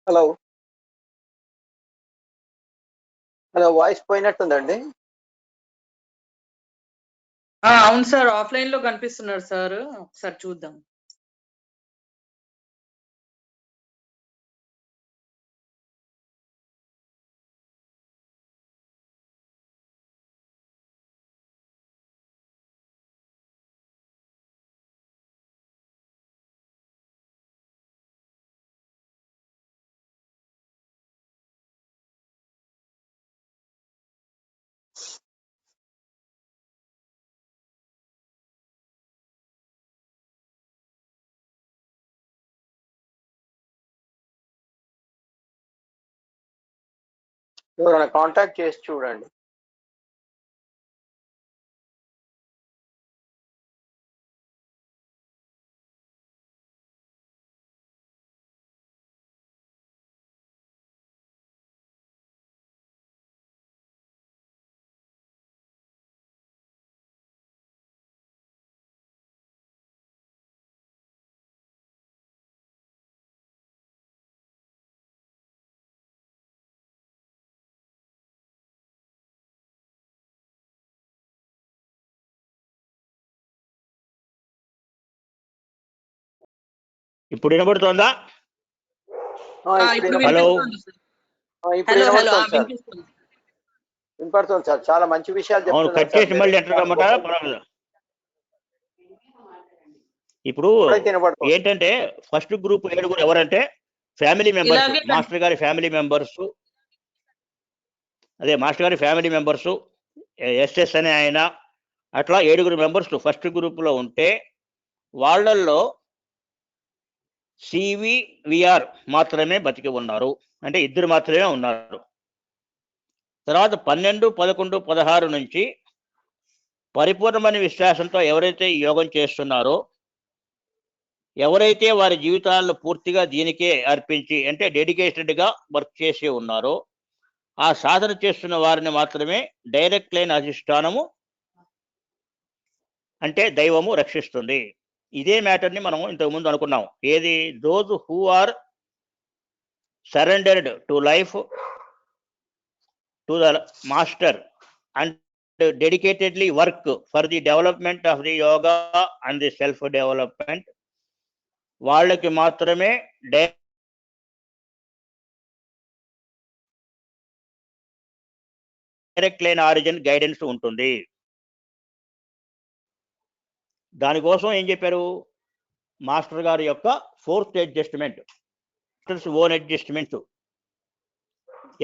హలో హలో వాయిస్ పోయినట్టుందండి. అవును సార్, ఆఫ్లైన్ లో కనిపిస్తున్నారు సార్, ఒకసారి చూద్దాం. ఎవరైనా కాంటాక్ట్ చేసి చూడండి. ఇప్పుడు వినబడుతోందా? ఇప్పుడు హలో. వినిపిస్తుంది సార్. ఇప్పుడు హలో హలో వినబడుతోంది సార్. వినిపిస్తుంది. వినపడుతుంది సార్. చాలా మంచి విషయాలు అవును, చెప్తున్నారు కట్ చేసి మళ్ళీ ఎంటర్ కమ్మంటారా? పర్వాలేదు. ఇప్పుడు ఏంటంటే ఫస్ట్ గ్రూప్ 7 ఎవరంటే ఫ్యామిలీ మెంబర్స్, ఇలాగే మాస్టర్ గారి ఫ్యామిలీ మెంబర్స్, అదే మాస్టర్ గారి ఫ్యామిలీ మెంబర్స్, ఎస్ఎస్ అనే ఆయన, అట్లా 7 మెంబర్స్ ఫస్ట్ గ్రూప్ లో ఉంటే వాళ్ళల్లో సివివిఆర్ మాత్రమే బతికి ఉన్నారు, అంటే 2 మాత్రమే ఉన్నారు. తర్వాత 12, 11, 16 నుంచి పరిపూర్ణమైన విశ్వాసంతో ఎవరైతే యోగం చేస్తున్నారో, ఎవరైతే వారి జీవితాలను పూర్తిగా దీనికే అర్పించి అంటే డెడికేటెడ్గా వర్క్ చేసి ఉన్నారో ఆ సాధన చేస్తున్న వారిని మాత్రమే డైరెక్ట్ లైన్ అధిష్టానము అంటే దైవము రక్షిస్తుంది. ఇదే మ్యాటర్ని మనం ఇంతకుముందు అనుకున్నాం. ఏది? Those who are surrendered to life, to the master and dedicatedly work for the development of the yoga and the self development, వాళ్ళకి మాత్రమే డైరెక్ట్ లైన్ ఆరిజిన్ గైడెన్స్ ఉంటుంది. దానికోసం ఏం చెప్పారు? మాస్టర్ గారి యొక్క 4th adjustment, masters own adjustment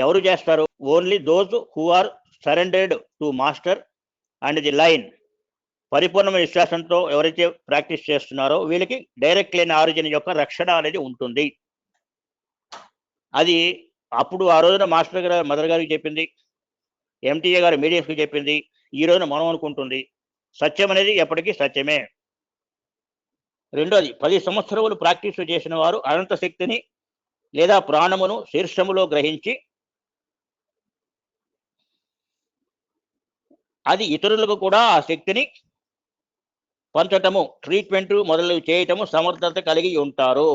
ఎవరు చేస్తారు? Only those who are surrendered to master and the line. పరిపూర్ణమైన విశ్వాసంతో ఎవరైతే ప్రాక్టీస్ చేస్తున్నారో వీళ్ళకి డైరెక్ట్ లైన్ ఆరిజిన్ యొక్క రక్షణ అనేది ఉంటుంది. అది అప్పుడు ఆ రోజున మాస్టర్ గారు మదర్ గారికి చెప్పింది, ఎంటీఏ గారు మీడియంస్కి చెప్పింది, ఈ రోజున మనం అనుకుంటుంది. సత్యం అనేది ఎప్పటికీ సత్యమే. రెండోది, 10 సంవత్సరములు ప్రాక్టీస్ చేసిన వారు అనంత శక్తిని లేదా ప్రాణమును శీర్షములో గ్రహించి అది ఇతరులకు కూడా ఆ శక్తిని పంచటము, ట్రీట్మెంట్ మొదలు చేయటము సమర్థత కలిగి ఉంటారు.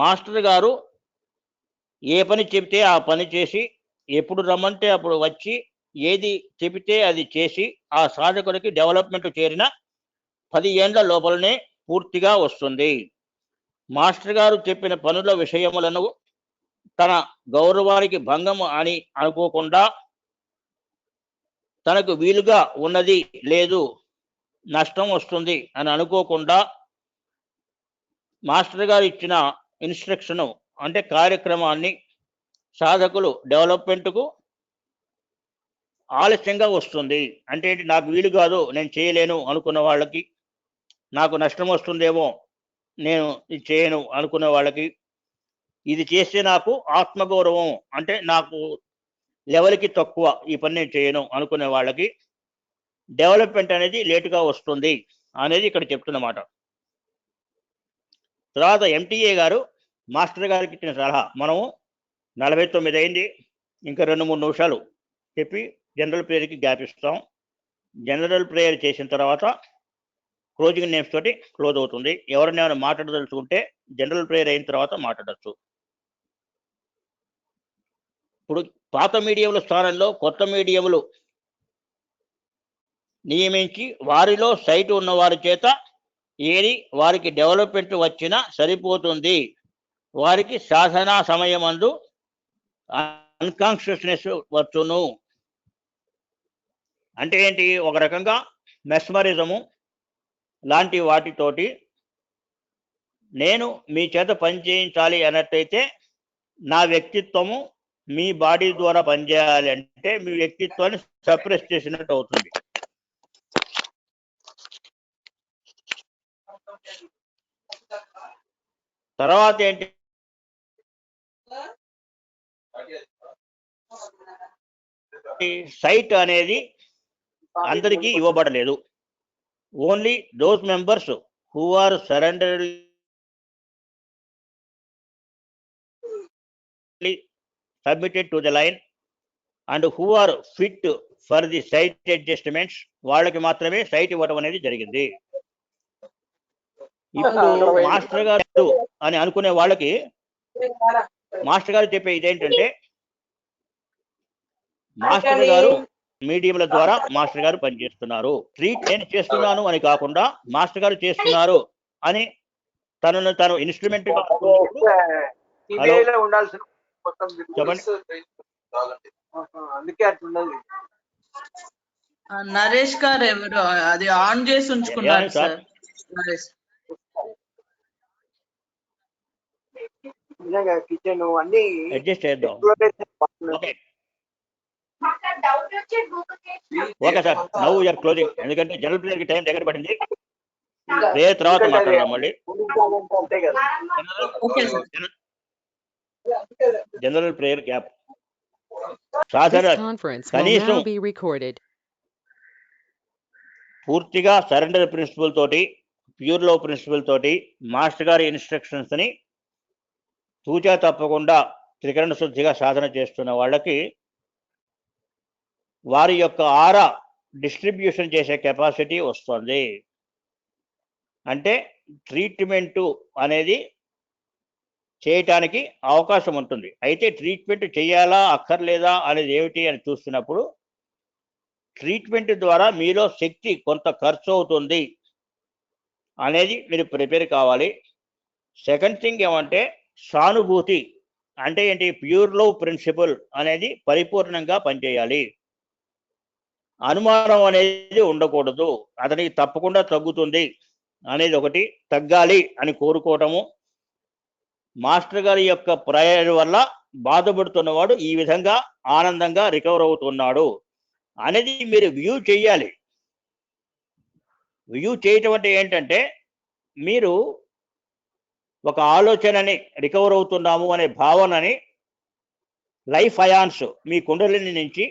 మాస్టర్ గారు ఏ పని చెబితే ఆ పని చేసి, ఎప్పుడు రమ్మంటే అప్పుడు వచ్చి, ఏది చెబితే అది చేసి, ఆ సాధకుడికి డెవలప్మెంట్ చేరిన 10 ఏండ్ల లోపలనే పూర్తిగా వస్తుంది. మాస్టర్ గారు చెప్పిన పనుల విషయములను తన గౌరవానికి భంగం అని అనుకోకుండా, తనకు వీలుగా ఉన్నది లేదు, నష్టం వస్తుంది అని అనుకోకుండా, మాస్టర్ గారు ఇచ్చిన ఇన్స్ట్రక్షన్ అంటే కార్యక్రమాన్ని సాధకులు డెవలప్మెంట్కు ఆలస్యంగా వస్తుంది. అంటే ఏంటి, నాకు వీలు కాదు, నేను చేయలేను అనుకున్న వాళ్ళకి, నాకు నష్టం వస్తుందేమో, నేను ఇది చేయను అనుకున్న వాళ్ళకి, ఇది చేస్తే నాకు ఆత్మగౌరవం, అంటే నాకు లెవెల్కి తక్కువ, ఈ పని నేను చేయను అనుకునే వాళ్ళకి డెవలప్మెంట్ అనేది లేటుగా వస్తుంది అనేది ఇక్కడ చెప్తున్నమాట. తర్వాత ఎంటీఏ గారు మాస్టర్ గారికి ఇచ్చిన సలహా, మనము 49 అయింది, ఇంకా 2-3 నిమిషాలు చెప్పి జనరల్ ప్రేయర్కి గ్యాప్ ఇస్తాం. జనరల్ ప్రేయర్ చేసిన తర్వాత క్లోజింగ్ నేమ్స్ తోటి క్లోజ్ అవుతుంది. ఎవరైనా ఏమైనా మాట్లాడదలుచుకుంటే జనరల్ ప్రేయర్ అయిన తర్వాత మాట్లాడచ్చు. ఇప్పుడు పాత మీడియంల స్థానంలో కొత్త మీడియంలు నియమించి వారిలో సైట్ ఉన్న వారి చేత ఏది వారికి డెవలప్మెంట్ వచ్చినా సరిపోతుంది. వారికి సాధనా సమయమందు అన్కాన్షియస్నెస్ వచ్చును. అంటే ఏంటి, ఒక రకంగా మెస్మరిజము లాంటి వాటితోటి నేను మీ చేత పని చేయించాలి అన్నట్టయితే నా వ్యక్తిత్వము మీ బాడీ ద్వారా పనిచేయాలి అంటే మీ వ్యక్తిత్వాన్ని సప్రెస్ చేసినట్టు అవుతుంది. తర్వాత ఏంటి, సైట్ అనేది అందరికీ ఇవ్వబడలేదు. Only those members who are surrendered submitted to the line and who are fit for the sight adjustments, వాళ్ళకి మాత్రమే సైట్ ఇవ్వడం అనేది జరిగింది. ఇప్పుడు మాస్టర్ గారు అని అనుకునే వాళ్ళకి మాస్టర్ గారు చెప్పే ఇదేంటంటే, మాస్టర్ గారు మీడియంల ద్వారా మాస్టర్ గారు పనిచేస్తున్నారు. ట్రీట్ నేను చేస్తున్నాను అని కాకుండా మాస్టర్ గారు చేస్తున్నారు అని తనను తను ఇన్స్ట్రుమెంట్ ఉండాల్సిన చెప్పండి. అందుకే అట్లున్నది. నరేష్ గారు ఎవరు అది ఆన్ చేసి ఉంచుకున్నారు సార్. సార్. నరేష్ నిజంగా కిచెన్ అన్ని అడ్జస్ట్ చేద్దాం. Okay okay sir, now you are closing. ఎందుకంటే జనరల్ ప్రేయర్ కి టైం దగ్గర పడింది. ప్రేయర్ తర్వాత మాట్లాడదాం మళ్ళీ. అంతే కదా. Okay sir. General prayer gap. This సాధారణ conference will కనీసం now be recorded. పూర్తిగా సరెండర్ ప్రిన్సిపల్ తోటి, ప్యూర్ లవ్ ప్రిన్సిపల్ తోటి మాస్టర్ గారి ఇన్స్ట్రక్షన్స్ ని తూచా తప్పకుండా త్రికరణ శుద్ధిగా సాధన చేస్తున్న వాళ్ళకి వారి యొక్క ఆరా డిస్ట్రిబ్యూషన్ చేసే కెపాసిటీ వస్తుంది. అంటే ట్రీట్మెంటు అనేది చేయటానికి అవకాశం ఉంటుంది. అయితే ట్రీట్మెంట్ చేయాలా అక్కర్లేదా అనేది ఏమిటి అని చూస్తున్నప్పుడు, ట్రీట్మెంట్ ద్వారా మీలో శక్తి కొంత ఖర్చు అవుతుంది అనేది మీరు ప్రిపేర్ కావాలి. సెకండ్ థింగ్ ఏమంటే సానుభూతి, అంటే ఏంటి, ప్యూర్ లవ్ ప్రిన్సిపల్ అనేది పరిపూర్ణంగా పనిచేయాలి. అనుమానం అనేది ఉండకూడదు, అతనికి తప్పకుండా తగ్గుతుంది అనేది ఒకటి, తగ్గాలి అని కోరుకోవటము. మాస్టర్ గారి యొక్క ప్రేయర్ వల్ల బాధపడుతున్నవాడు ఈ విధంగా ఆనందంగా రికవర్ అవుతున్నాడు అనేది మీరు వ్యూ చేయాలి. వ్యూ చేయటం అంటే ఏంటంటే, మీరు ఒక ఆలోచనని రికవర్ అవుతున్నాము అనే భావనని లైఫ్ అయాన్స్ మీ కుండలిని నుంచి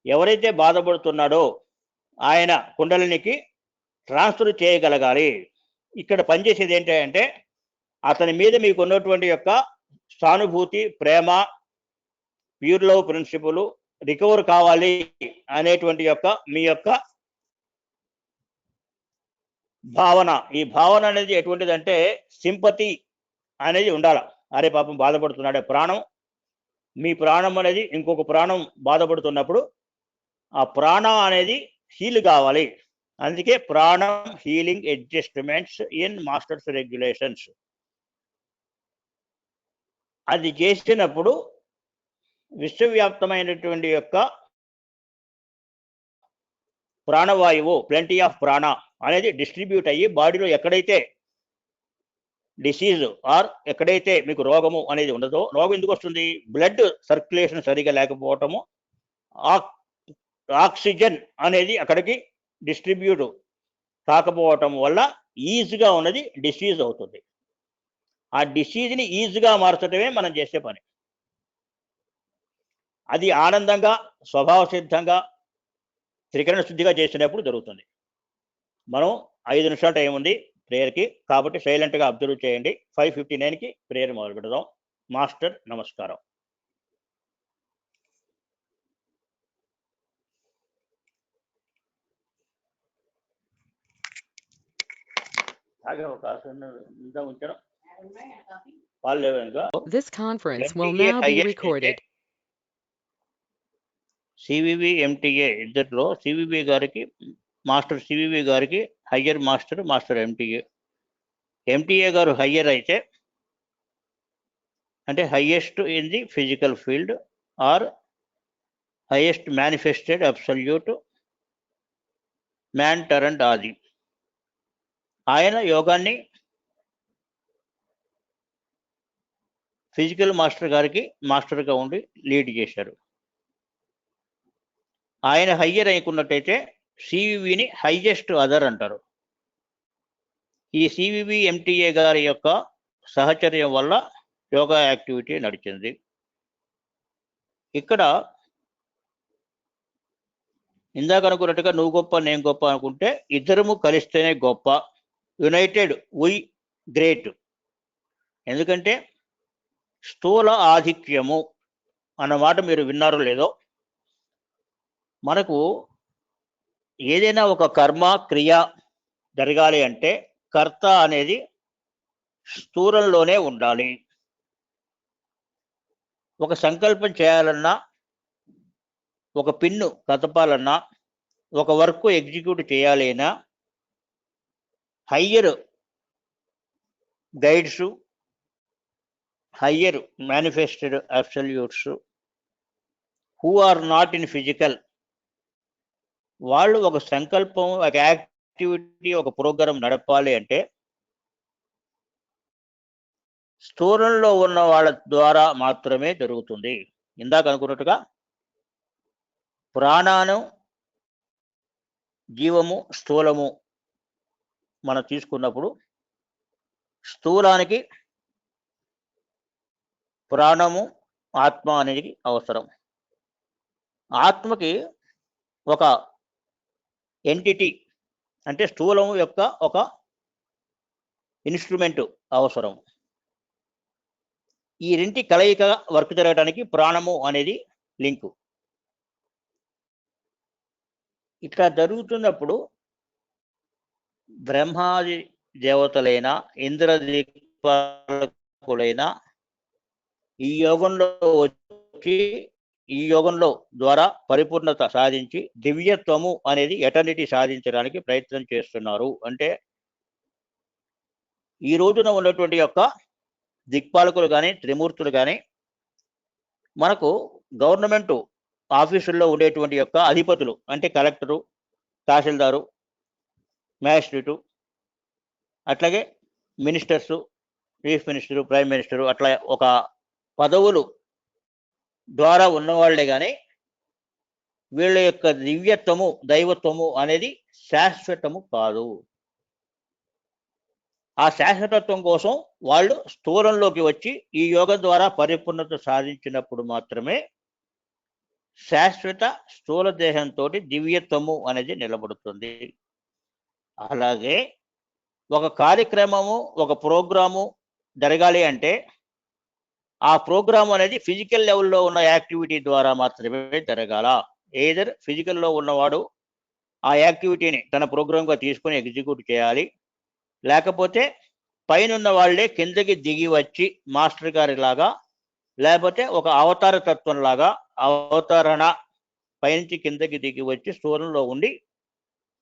ఎవరైతే బాధపడుతున్నాడో ఆయన కుండలినికి ట్రాన్స్ఫర్ చేయగలగాలి. ఇక్కడ పనిచేసేది ఏంటంటే, అతని మీద మీకు ఉన్నటువంటి యొక్క సానుభూతి, ప్రేమ, ప్యూర్ లవ్ ప్రిన్సిపల్, రికవర్ కావాలి అనేటువంటి మీ యొక్క భావన. ఈ భావన అనేది ఎటువంటిదంటే సింపతి అనేది ఉండాల. అరే పాపం బాధపడుతున్నాడే ప్రాణం, మీ ప్రాణం అనేది ఇంకొక ప్రాణం బాధపడుతున్నప్పుడు ఆ ప్రాణం అనేది హీల్ కావాలి. అందుకే ప్రాణం healing adjustments in masters regulations. అది చేసినప్పుడు విశ్వవ్యాప్తమైనటువంటి యొక్క ప్రాణవాయువు, ప్లెంటీ ఆఫ్ ప్రాణ అనేది డిస్ట్రిబ్యూట్ అయ్యి బాడీలో ఎక్కడైతే డిసీజ్ ఆర్ ఎక్కడైతే మీకు రోగము అనేది ఉండదో, రోగం ఎందుకు వస్తుంది? బ్లడ్ సర్క్యులేషన్ సరిగా లేకపోవటము, ఆక్సిజన్ అనేది అక్కడికి డిస్ట్రిబ్యూట్ కాకపోవటం వల్ల ఈజీగా ఉన్నది డిసీజ్ అవుతుంది. ఆ డిసీజ్ని ఈజీగా మార్చడమే మనం చేసే పని. అది ఆనందంగా, స్వభావ సిద్ధంగా, త్రికరణ శుద్ధిగా చేసినప్పుడు జరుగుతుంది. మనం 5 నిమిషాల టైం ఉంది ప్రేయర్కి, కాబట్టి సైలెంట్గా అబ్జర్వ్ చేయండి. 5:59కి ప్రేయర్ మొదలు పెడదాం. మాస్టర్ నమస్కారం. ఆగే అవకాశం ఉంచాను. వాళ్ళు లేవు ఇంకా. This conference will now be recorded. CVV MTA ఇద్దరిలో సివివి గారికి, మాస్టర్ సివివి గారికి హయ్యర్ మాస్టర్, మాస్టర్ ఎంటీఏ గారు హయ్యర్ అయితే అంటే highest in the physical field or highest manifested absolute man torrent ఆది. ఆయన యోగాన్ని ఫిజికల్ మాస్టర్ గారికి మాస్టర్గా ఉండి లీడ్ చేశారు. ఆయన హయ్యర్ అనుకున్నట్టయితే సివివిని హైయెస్ట్ అదర్ అంటారు. ఈ సివివి ఎంటీఏ గారి యొక్క సహచర్యం వల్ల యోగా యాక్టివిటీ నడిచింది. ఇక్కడ ఇందాక అనుకున్నట్టుగా నువ్వు గొప్ప నేను గొప్ప అనుకుంటే ఇద్దరము కలిస్తేనే గొప్ప. United we great. ఎందుకంటే స్థూల ఆధిక్యము అన్నమాట మీరు విన్నారో లేదో, మనకు ఏదైనా ఒక కర్మ క్రియ జరగాలి అంటే కర్త అనేది స్థూలంలోనే ఉండాలి. ఒక సంకల్పం చేయాలన్నా, ఒక పిన్ను కదపాలన్నా, ఒక వర్క్ ఎగ్జిక్యూట్ చేయాలైనా higher guides, higher manifested absolutes who are not in physical, వాళ్ళు ఒక సంకల్పం, ఒక యాక్టివిటీ, ఒక ప్రోగ్రాం నడపాలి అంటే స్థూలంలో ఉన్న వాళ్ళ ద్వారా మాత్రమే జరుగుతుంది. ఇందాక అనుకున్నట్టుగా ప్రాణాను, జీవము, స్థూలము మనం తీసుకున్నప్పుడు స్థూలానికి ప్రాణము, ఆత్మ అనేది అవసరం. ఆత్మకి ఒక ఎంటిటీ అంటే స్థూలము యొక్క ఒక ఇన్స్ట్రుమెంట్ అవసరం. ఈ రెంటి కలయిక వర్క్ జరగడానికి ప్రాణము అనేది లింకు. ఇట్లా జరుగుతున్నప్పుడు బ్రహ్మాది దేవతలైన, ఇంద్రదీపాలకులైన ఈ యోగంలో వచ్చి ఈ యోగంలో ద్వారా పరిపూర్ణత సాధించి దివ్యత్వము అనేది ఎటర్నిటీ సాధించడానికి ప్రయత్నం చేస్తున్నారు. అంటే ఈ రోజున ఉన్నటువంటి యొక్క దిక్పాలకులు కానీ, త్రిమూర్తులు కానీ, మనకు గవర్నమెంట్ ఆఫీసుల్లో ఉండేటువంటి యొక్క అధిపతులు అంటే కలెక్టరు, తహసీల్దారు, మ్యాజిస్ట్రేటు, అట్లాగే ministers, chief minister, prime minister, అట్లా ఒక పదవులు ద్వారా ఉన్నవాళ్లే కానీ వీళ్ళ యొక్క దివ్యత్వము, దైవత్వము అనేది శాశ్వతము కాదు. ఆ శాశ్వతత్వం కోసం వాళ్ళు స్థూలంలోకి వచ్చి ఈ యోగం ద్వారా పరిపూర్ణత సాధించినప్పుడు మాత్రమే శాశ్వత స్థూల దేహంతో దివ్యత్వము అనేది నిలబడుతుంది. అలాగే ఒక కార్యక్రమము, ఒక ప్రోగ్రాము జరగాలి అంటే ఆ ప్రోగ్రామ్ అనేది ఫిజికల్ లెవెల్లో ఉన్న యాక్టివిటీ ద్వారా మాత్రమే జరగాల. ఏదర్ ఫిజికల్లో ఉన్నవాడు ఆ యాక్టివిటీని తన ప్రోగ్రామ్గా తీసుకొని ఎగ్జిక్యూట్ చేయాలి, లేకపోతే పైనున్న వాళ్ళే కిందకి దిగి వచ్చి మాస్టర్ గారి లాగా, లేకపోతే ఒక అవతార తత్వం లాగా అవతరణ పైనుంచి కిందకి దిగి వచ్చి స్థూలంలో ఉండి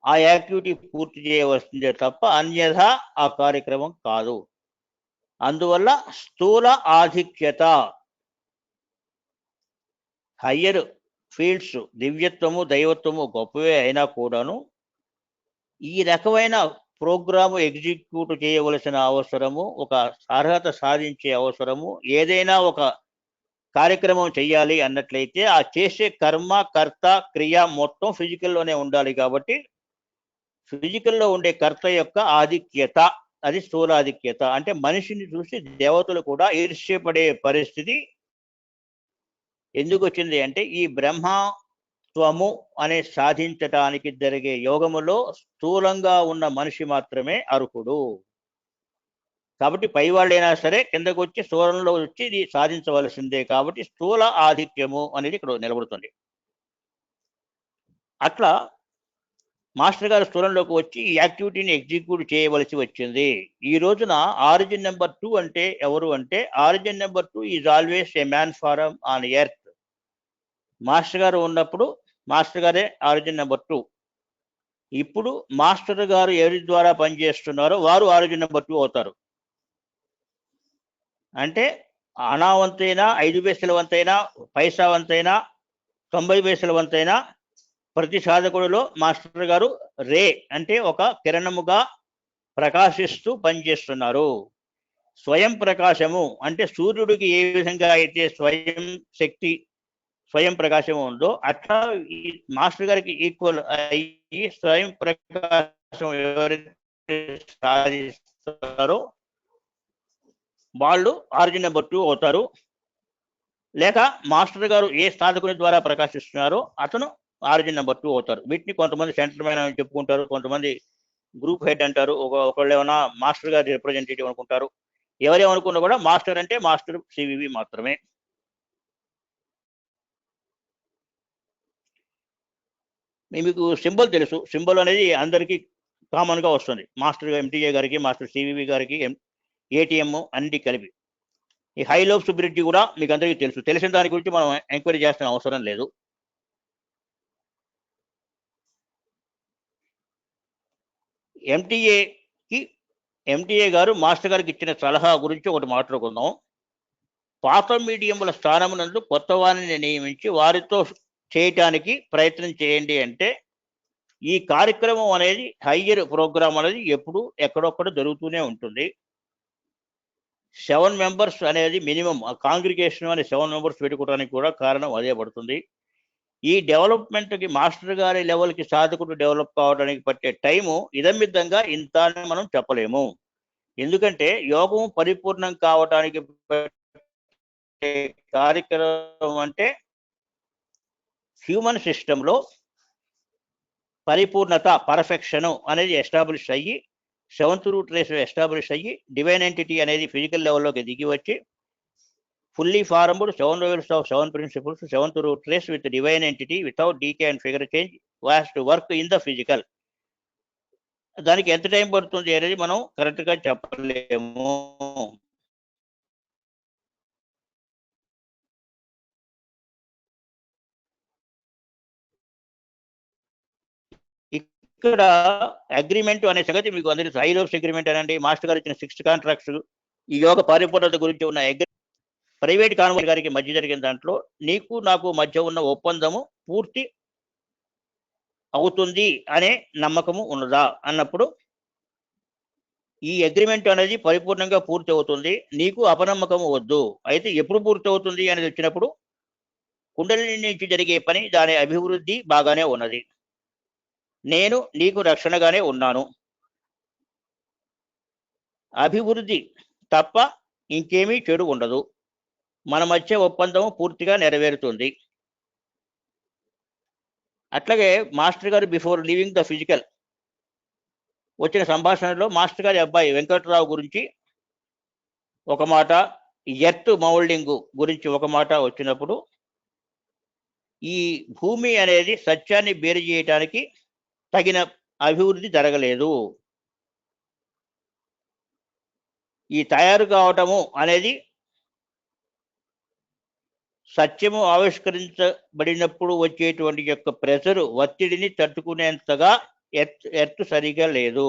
ఆ యాక్టివిటీ పూర్తి చేయవలసిందే తప్ప అన్యథా ఆ కార్యక్రమం కాదు. అందువల్ల స్థూల ఆధిక్యత, హయ్యర్ ఫీల్డ్స్, దివ్యత్వము దైవత్వము గొప్పవే అయినా కూడాను ఈ రకమైన ప్రోగ్రాము ఎగ్జిక్యూట్ చేయవలసిన అవసరము, ఒక అర్హత సాధించే అవసరము, ఏదైనా ఒక కార్యక్రమం చేయాలి అన్నట్లయితే ఆ చేసే కర్మ కర్త క్రియ మొత్తం ఫిజికల్లోనే ఉండాలి. కాబట్టి ఫిజికల్లో ఉండే కర్త యొక్క ఆధిక్యత, అది స్థూలాధిక్యత. అంటే మనిషిని చూసి దేవతలు కూడా ఈర్ష్యపడే పరిస్థితి ఎందుకు వచ్చింది అంటే ఈ బ్రహ్మత్వము అనే సాధించటానికి జరిగే యోగములో స్థూలంగా ఉన్న మనిషి మాత్రమే అర్హుడు. కాబట్టి పై వాళ్ళైనా సరే కిందకు వచ్చి స్థూలంలో వచ్చి ఇది సాధించవలసిందే. కాబట్టి స్థూల ఆధిక్యము అనేది ఇక్కడ నిలబడుతుంది. అట్లా మాస్టర్ గారు స్థూలంలోకి వచ్చి ఈ యాక్టివిటీని ఎగ్జిక్యూట్ చేయవలసి వచ్చింది. ఈ రోజున ఆరిజిన్ నెంబర్ 2 అంటే ఎవరు అంటే, origin number 2 is always a man form on earth. Master గారు ఉన్నప్పుడు మాస్టర్ గారే ఆరిజిన్ నెంబర్ 2. ఇప్పుడు మాస్టర్ గారు ఎవరి ద్వారా పనిచేస్తున్నారో వారు ఆరిజిన్ నెంబర్ 2 అవుతారు. అంటే అనావంతైనా 5 పైసల వంతైనా పైసా వంతైనా 90 పైసల వంతైనా ప్రతి సాధకుడిలో మాస్టర్ గారు రే అంటే ఒక కిరణముగా ప్రకాశిస్తూ పనిచేస్తున్నారు. స్వయం ప్రకాశము అంటే సూర్యుడికి ఏ విధంగా అయితే స్వయం శక్తి స్వయం ప్రకాశము ఉందో అట్లా ఈ మాస్టర్ గారికి ఈక్వల్ అయ్యి స్వయం ప్రకాశం ఎవరైతే సాధిస్తారో వాళ్ళు ఆరిజిన్ నెంబర్ 2 అవుతారు. లేక మాస్టర్ గారు ఏ సాధకుని ద్వారా ప్రకాశిస్తున్నారో అతను ఆరిజిన్ నెంబర్ 2 అవుతారు. వీటిని కొంతమంది సెంటర్ మ్యాన్ అని చెప్పుకుంటారు, కొంతమంది గ్రూప్ హెడ్ అంటారు, ఒకళ్ళు ఏమైనా మాస్టర్ గారి రిప్రజెంటేటివ్ అనుకుంటారు. ఎవరేమనుకున్నా కూడా మాస్టర్ అంటే మాస్టర్ సివివి మాత్రమే. మీకు సింబల్ తెలుసు, సింబల్ అనేది అందరికీ కామన్గా వస్తుంది. మాస్టర్ ఎంటీఏ గారికి, మాస్టర్ సివివి గారికి, ఏటీఎం అన్నిటి కలిపి. ఈ హై లోబ్స్ బ్రిడ్జి కూడా మీకు అందరికీ తెలుసు. తెలిసిన దాని గురించి మనం ఎంక్వైరీ చేస్తున్న అవసరం లేదు. ఎంటీఏ గారు మాస్టర్ గారికి ఇచ్చిన సలహా గురించి ఒకటి మాట్లాడుకుందాం. పాత మీడియంల స్థానమునందు కొత్త వారిని నియమించి వారితో చేయటానికి ప్రయత్నం చేయండి అంటే ఈ కార్యక్రమం అనేది హయ్యర్ ప్రోగ్రామ్ అనేది ఎప్పుడు ఎక్కడొక్కడ జరుగుతూనే ఉంటుంది. 7 మెంబర్స్ అనేది మినిమం. ఆ కాంగ్రిగేషన్ అనే 7 మెంబర్స్ పెట్టుకోవడానికి కూడా కారణం అదే పడుతుంది. ఈ డెవలప్మెంట్కి మాస్టర్ గారి లెవెల్కి సాధకుడు డెవలప్ కావడానికి పట్టే టైము ఇదమిద్దంగా ఇంత అని మనం చెప్పలేము. ఎందుకంటే యోగం పరిపూర్ణం కావడానికి కార్యక్రమం అంటే హ్యూమన్ సిస్టంలో పరిపూర్ణత, పర్ఫెక్షను అనేది ఎస్టాబ్లిష్ అయ్యి, 7th రూట్ రేస్ ఎస్టాబ్లిష్ అయ్యి, డివైన్ ఎంటిటీ అనేది ఫిజికల్ లెవెల్లోకి దిగి వచ్చి fully formed 7 levels of 7 principles, 7th root trace with divine entity without decay and figure change was to work in the physical. దానికి ఎంత టైం పడుతుంది అనేది మనం కరెక్ట్గా చెప్పలేము. ఇక్కడ అగ్రిమెంట్ అనే సంగతి మీకు అందరికీ హై లోబ్స్ అగ్రిమెంట్ అనండి, మాస్టర్ గారు ఇచ్చిన 6 కాంట్రాక్ట్స్, ఈ యోగ పరిపూర్ణత గురించి ఉన్న ప్రైవేట్ కాన్వల్ గారికి మధ్య జరిగిన దాంట్లో నీకు నాకు మధ్య ఉన్న ఒప్పందము పూర్తి అవుతుంది అనే నమ్మకము ఉన్నదా అన్నప్పుడు ఈ అగ్రిమెంట్ అనేది పరిపూర్ణంగా పూర్తి అవుతుంది, నీకు అపనమ్మకము వద్దు. అయితే ఎప్పుడు పూర్తి అవుతుంది అనేది వచ్చినప్పుడు కుండలిని నుంచి జరిగే పని, దాని అభివృద్ధి బాగానే ఉన్నది, నేను నీకు రక్షణగానే ఉన్నాను, అభివృద్ధి తప్ప ఇంకేమీ చెడు ఉండదు, మన మధ్య ఒప్పందం పూర్తిగా నెరవేరుతుంది. అట్లాగే మాస్టర్ గారు బిఫోర్ లీవింగ్ ద ఫిజికల్ వచ్చిన సంభాషణలో మాస్టర్ గారి అబ్బాయి వెంకటరావు గురించి ఒక మాట, ఎర్త్ మౌల్డింగ్ గురించి ఒక మాట వచ్చినప్పుడు, ఈ భూమి అనేది సత్యాన్ని బేరు చేయటానికి తగిన అభివృద్ధి జరగలేదు. ఈ తయారు కావటము అనేది సత్యము ఆవిష్కరించబడినప్పుడు వచ్చేటువంటి యొక్క ప్రెషరు, ఒత్తిడిని తట్టుకునేంతగా ఎర్త్ సరిగా లేదు.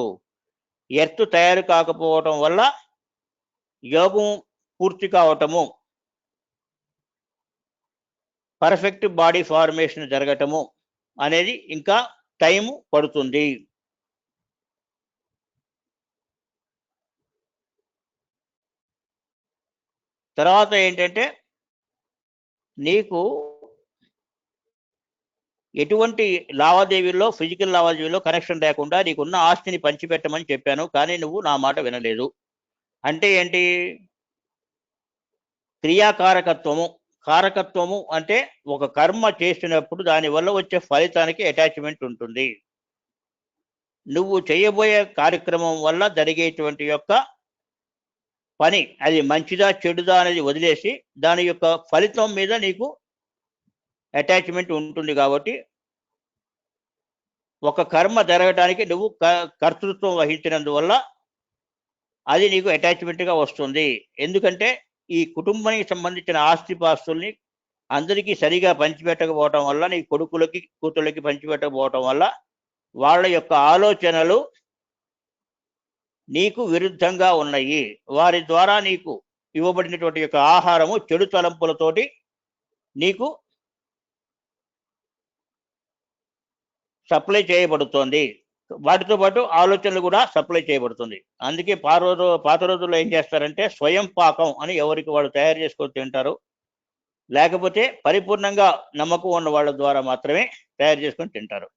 ఎర్త్ తయారు కాకపోవటం వల్ల యోగం పూర్తి కావటము, పర్ఫెక్ట్ బాడీ ఫార్మేషన్ జరగటము అనేది ఇంకా టైం పడుతుంది. తర్వాత ఏంటంటే, నీకు ఎటువంటి లావాదేవీల్లో, ఫిజికల్ లావాదేవీల్లో కనెక్షన్ లేకుండా నీకున్న ఆస్తిని పంచిపెట్టమని చెప్పాను, కానీ నువ్వు నా మాట వినలేదు. అంటే ఏంటి? క్రియాకారకత్వము. కారకత్వము అంటే ఒక కర్మ చేసినప్పుడు దానివల్ల వచ్చే ఫలితానికి అటాచ్మెంట్ ఉంటుంది. నువ్వు చేయబోయే కార్యక్రమం వల్ల జరిగేటువంటి యొక్క పని అది మంచిదా చెడుదా అనేది వదిలేసి దాని యొక్క ఫలితం మీద నీకు అటాచ్మెంట్ ఉంటుంది. కాబట్టి ఒక కర్మ జరగడానికి నువ్వు కర్తృత్వం వహించినందువల్ల అది నీకు అటాచ్మెంట్గా వస్తుంది. ఎందుకంటే ఈ కుటుంబానికి సంబంధించిన ఆస్తిపాస్తుల్ని అందరికీ సరిగా పంచిపెట్టకపోవటం వల్ల, నీ కొడుకులకి కూతుళ్ళకి పంచిపెట్టకపోవటం వల్ల వాళ్ళ యొక్క ఆలోచనలు నీకు విరుద్ధంగా ఉన్నాయి. వారి ద్వారా నీకు ఇవ్వబడినటువంటి యొక్క ఆహారము చెడు తలంపులతోటి నీకు సప్లై చేయబడుతోంది. వాటితో పాటు ఆలోచనలు కూడా సప్లై చేయబడుతుంది. అందుకే పాత రోజుల్లో ఏం చేస్తారంటే స్వయం పాకం అని ఎవరికి వాళ్ళు తయారు చేసుకొని తింటారు. లేకపోతే పరిపూర్ణంగా నమ్మకం ఉన్న వాళ్ళ ద్వారా మాత్రమే తయారు చేసుకొని తింటారు.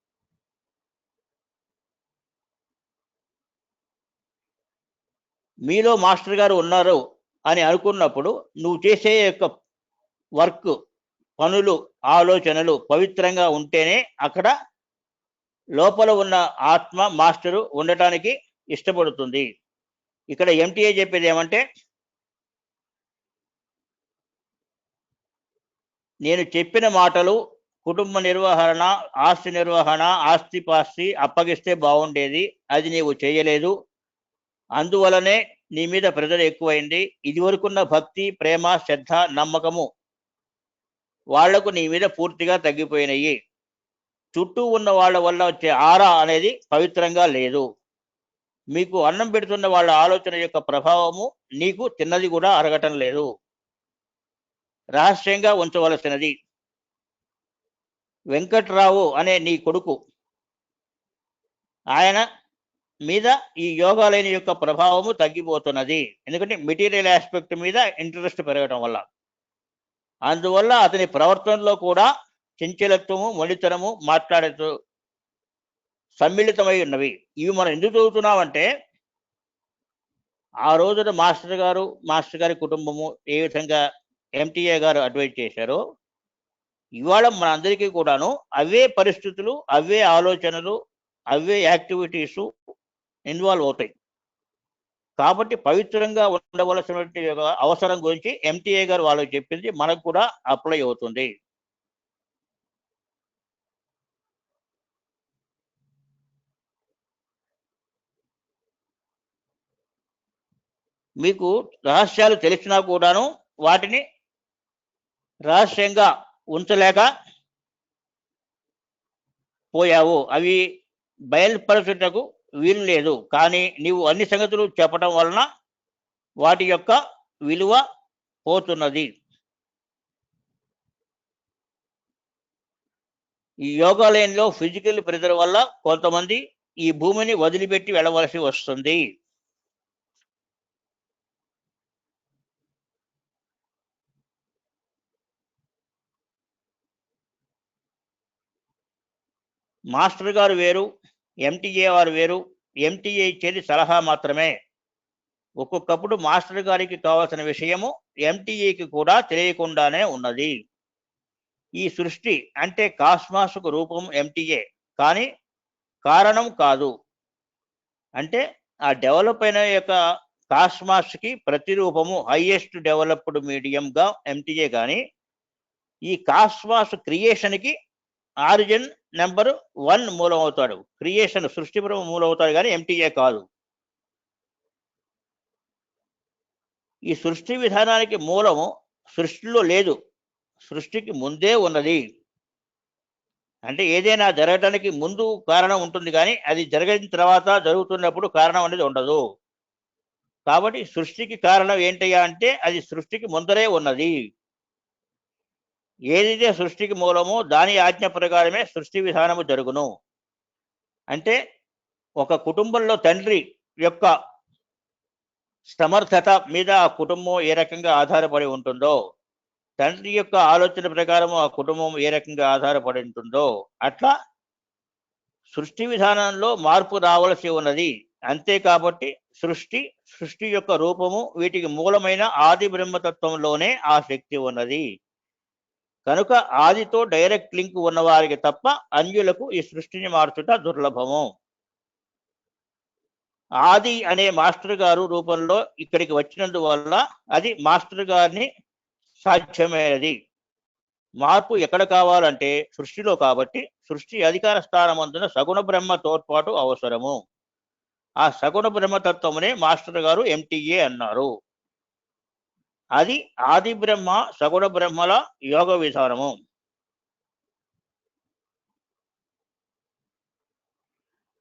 మీలో మాస్టర్ గారు ఉన్నారు అని అనుకున్నప్పుడు నువ్వు చేసే యొక్క వర్క్, పనులు, ఆలోచనలు పవిత్రంగా ఉంటేనే అక్కడ లోపల ఉన్న ఆత్మ మాస్టరు ఉండటానికి ఇష్టపడుతుంది. ఇక్కడ ఎంటీఏ చెప్పేది ఏమంటే, నేను చెప్పిన మాటలు కుటుంబ నిర్వహణ, ఆస్తి నిర్వహణ, ఆస్తిపాస్తి అప్పగిస్తే బాగుండేది, అది నీవు చేయలేదు. అందువలనే నీ మీద ప్రెజర్ ఎక్కువైంది. ఇదివరకున్న భక్తి, ప్రేమ, శ్రద్ధ, నమ్మకము వాళ్లకు నీ మీద పూర్తిగా తగ్గిపోయినాయి. చుట్టూ ఉన్న వాళ్ళ వల్ల వచ్చే ఆరా అనేది పవిత్రంగా లేదు. మీకు అన్నం పెడుతున్న వాళ్ళ ఆలోచన యొక్క ప్రభావము నీకు తిన్నది కూడా అరగటం లేదు. రహస్యంగా ఉంచవలసినది. వెంకట్రావు అనే నీ కొడుకు, ఆయన మీద ఈ యోగాలైన యొక్క ప్రభావము తగ్గిపోతున్నది. ఎందుకంటే మెటీరియల్ ఆస్పెక్ట్ మీద ఇంట్రెస్ట్ పెరగటం వల్ల. అందువల్ల అతని ప్రవర్తనలో కూడా చంచలత్వము, మొండితనము, మాట్లాడుతూ సమ్మిళితమై ఉన్నవి. ఇవి మనం ఎందుకు చదువుతున్నామంటే, ఆ రోజున మాస్టర్ గారి కుటుంబము ఏ విధంగా ఎంటీఏ గారు అడ్వైజ్ చేశారో, ఇవాళ మన అందరికీ కూడాను అవే పరిస్థితులు, అవే ఆలోచనలు, అవే యాక్టివిటీస్ ఇన్వాల్వ్ అవుతాయి. కాబట్టి పవిత్రంగా ఉండవలసినటువంటి అవసరం గురించి ఎంటీఏ గారు వాళ్ళకి చెప్పింది మనకు కూడా అప్లై అవుతుంది. మీకు రహస్యాలు తెలిసినా కూడాను వాటిని రహస్యంగా ఉంచలేక పోయావు. అవి బయలుపరచుటకు వీలు లేదు. కానీ నీవు అన్ని సంగతులు చెప్పడం వలన వాటి యొక్క విలువ పోతున్నది. ఈ యోగాలయంలో ఫిజికల్ ప్రెజర్ వల్ల కొంతమంది ఈ భూమిని వదిలిపెట్టి వెళ్ళవలసి వస్తుంది. మాస్టర్ గారు వేరు, ఎంటీఏ వారు వేరు. ఎంటీఏ ఇచ్చేది సలహా మాత్రమే. ఒక్కొక్కప్పుడు మాస్టర్ గారికి కావాల్సిన విషయము ఎంటీఏకి కూడా తెలియకుండానే ఉన్నది. ఈ సృష్టి అంటే కాస్మాస్కు రూపం ఎంటీఏ, కానీ కారణం కాదు. అంటే ఆ డెవలప్ అయిన యొక్క కాస్మాస్కి ప్రతిరూపము హైయెస్ట్ డెవలప్డ్ మీడియంగా ఎంటీఏ, కానీ ఈ కాస్మాస్ క్రియేషన్కి ఆరిజిన్ నెంబర్ 1 మూలం అవుతాడు. క్రియేషన్ సృష్టి మూలం అవుతాడు, కానీ ఎంటీఏ కాదు. ఈ సృష్టి విధానానికి మూలము సృష్టిలో లేదు, సృష్టికి ముందే ఉన్నది. అంటే ఏదైనా జరగటానికి ముందు కారణం ఉంటుంది, కానీ అది జరిగిన తర్వాత జరుగుతున్నప్పుడు కారణం అనేది ఉండదు. కాబట్టి సృష్టికి కారణం ఏంటయ్యా అంటే అది సృష్టికి ముందరే ఉన్నది. ఏదైతే సృష్టికి మూలమో దాని ఆజ్ఞ ప్రకారమే సృష్టి విధానము జరుగును. అంటే ఒక కుటుంబంలో తండ్రి యొక్క సమర్థత మీద ఆ కుటుంబం ఏ రకంగా ఆధారపడి ఉంటుందో, తండ్రి యొక్క ఆలోచన ప్రకారం ఆ కుటుంబం ఏ రకంగా ఆధారపడి ఉంటుందో, అట్లా సృష్టి విధానంలో మార్పు రావలసి ఉన్నది. అంతే కాబట్టి సృష్టి యొక్క రూపము, వీటికి మూలమైన ఆది బ్రహ్మతత్వంలోనే ఆ శక్తి ఉన్నది. కనుక ఆదితో డైరెక్ట్ లింక్ ఉన్నవారికి తప్ప అన్యులకు ఈ సృష్టిని మార్చుట దుర్లభము. ఆది అనే మాస్టర్ గారు రూపంలో ఇక్కడికి వచ్చినందువల్ల అది మాస్టర్ గారిని సాధ్యమైనది. మార్పు ఎక్కడ కావాలంటే సృష్టిలో, కాబట్టి సృష్టి అధికార స్థానమందున సగుణ బ్రహ్మ తోడ్పాటు అవసరము. ఆ సగుణ బ్రహ్మతత్వమునే మాస్టర్ గారు ఎంటీఏ అన్నారు. అది ఆది బ్రహ్మ సగుణ బ్రహ్మల యోగ విధానము.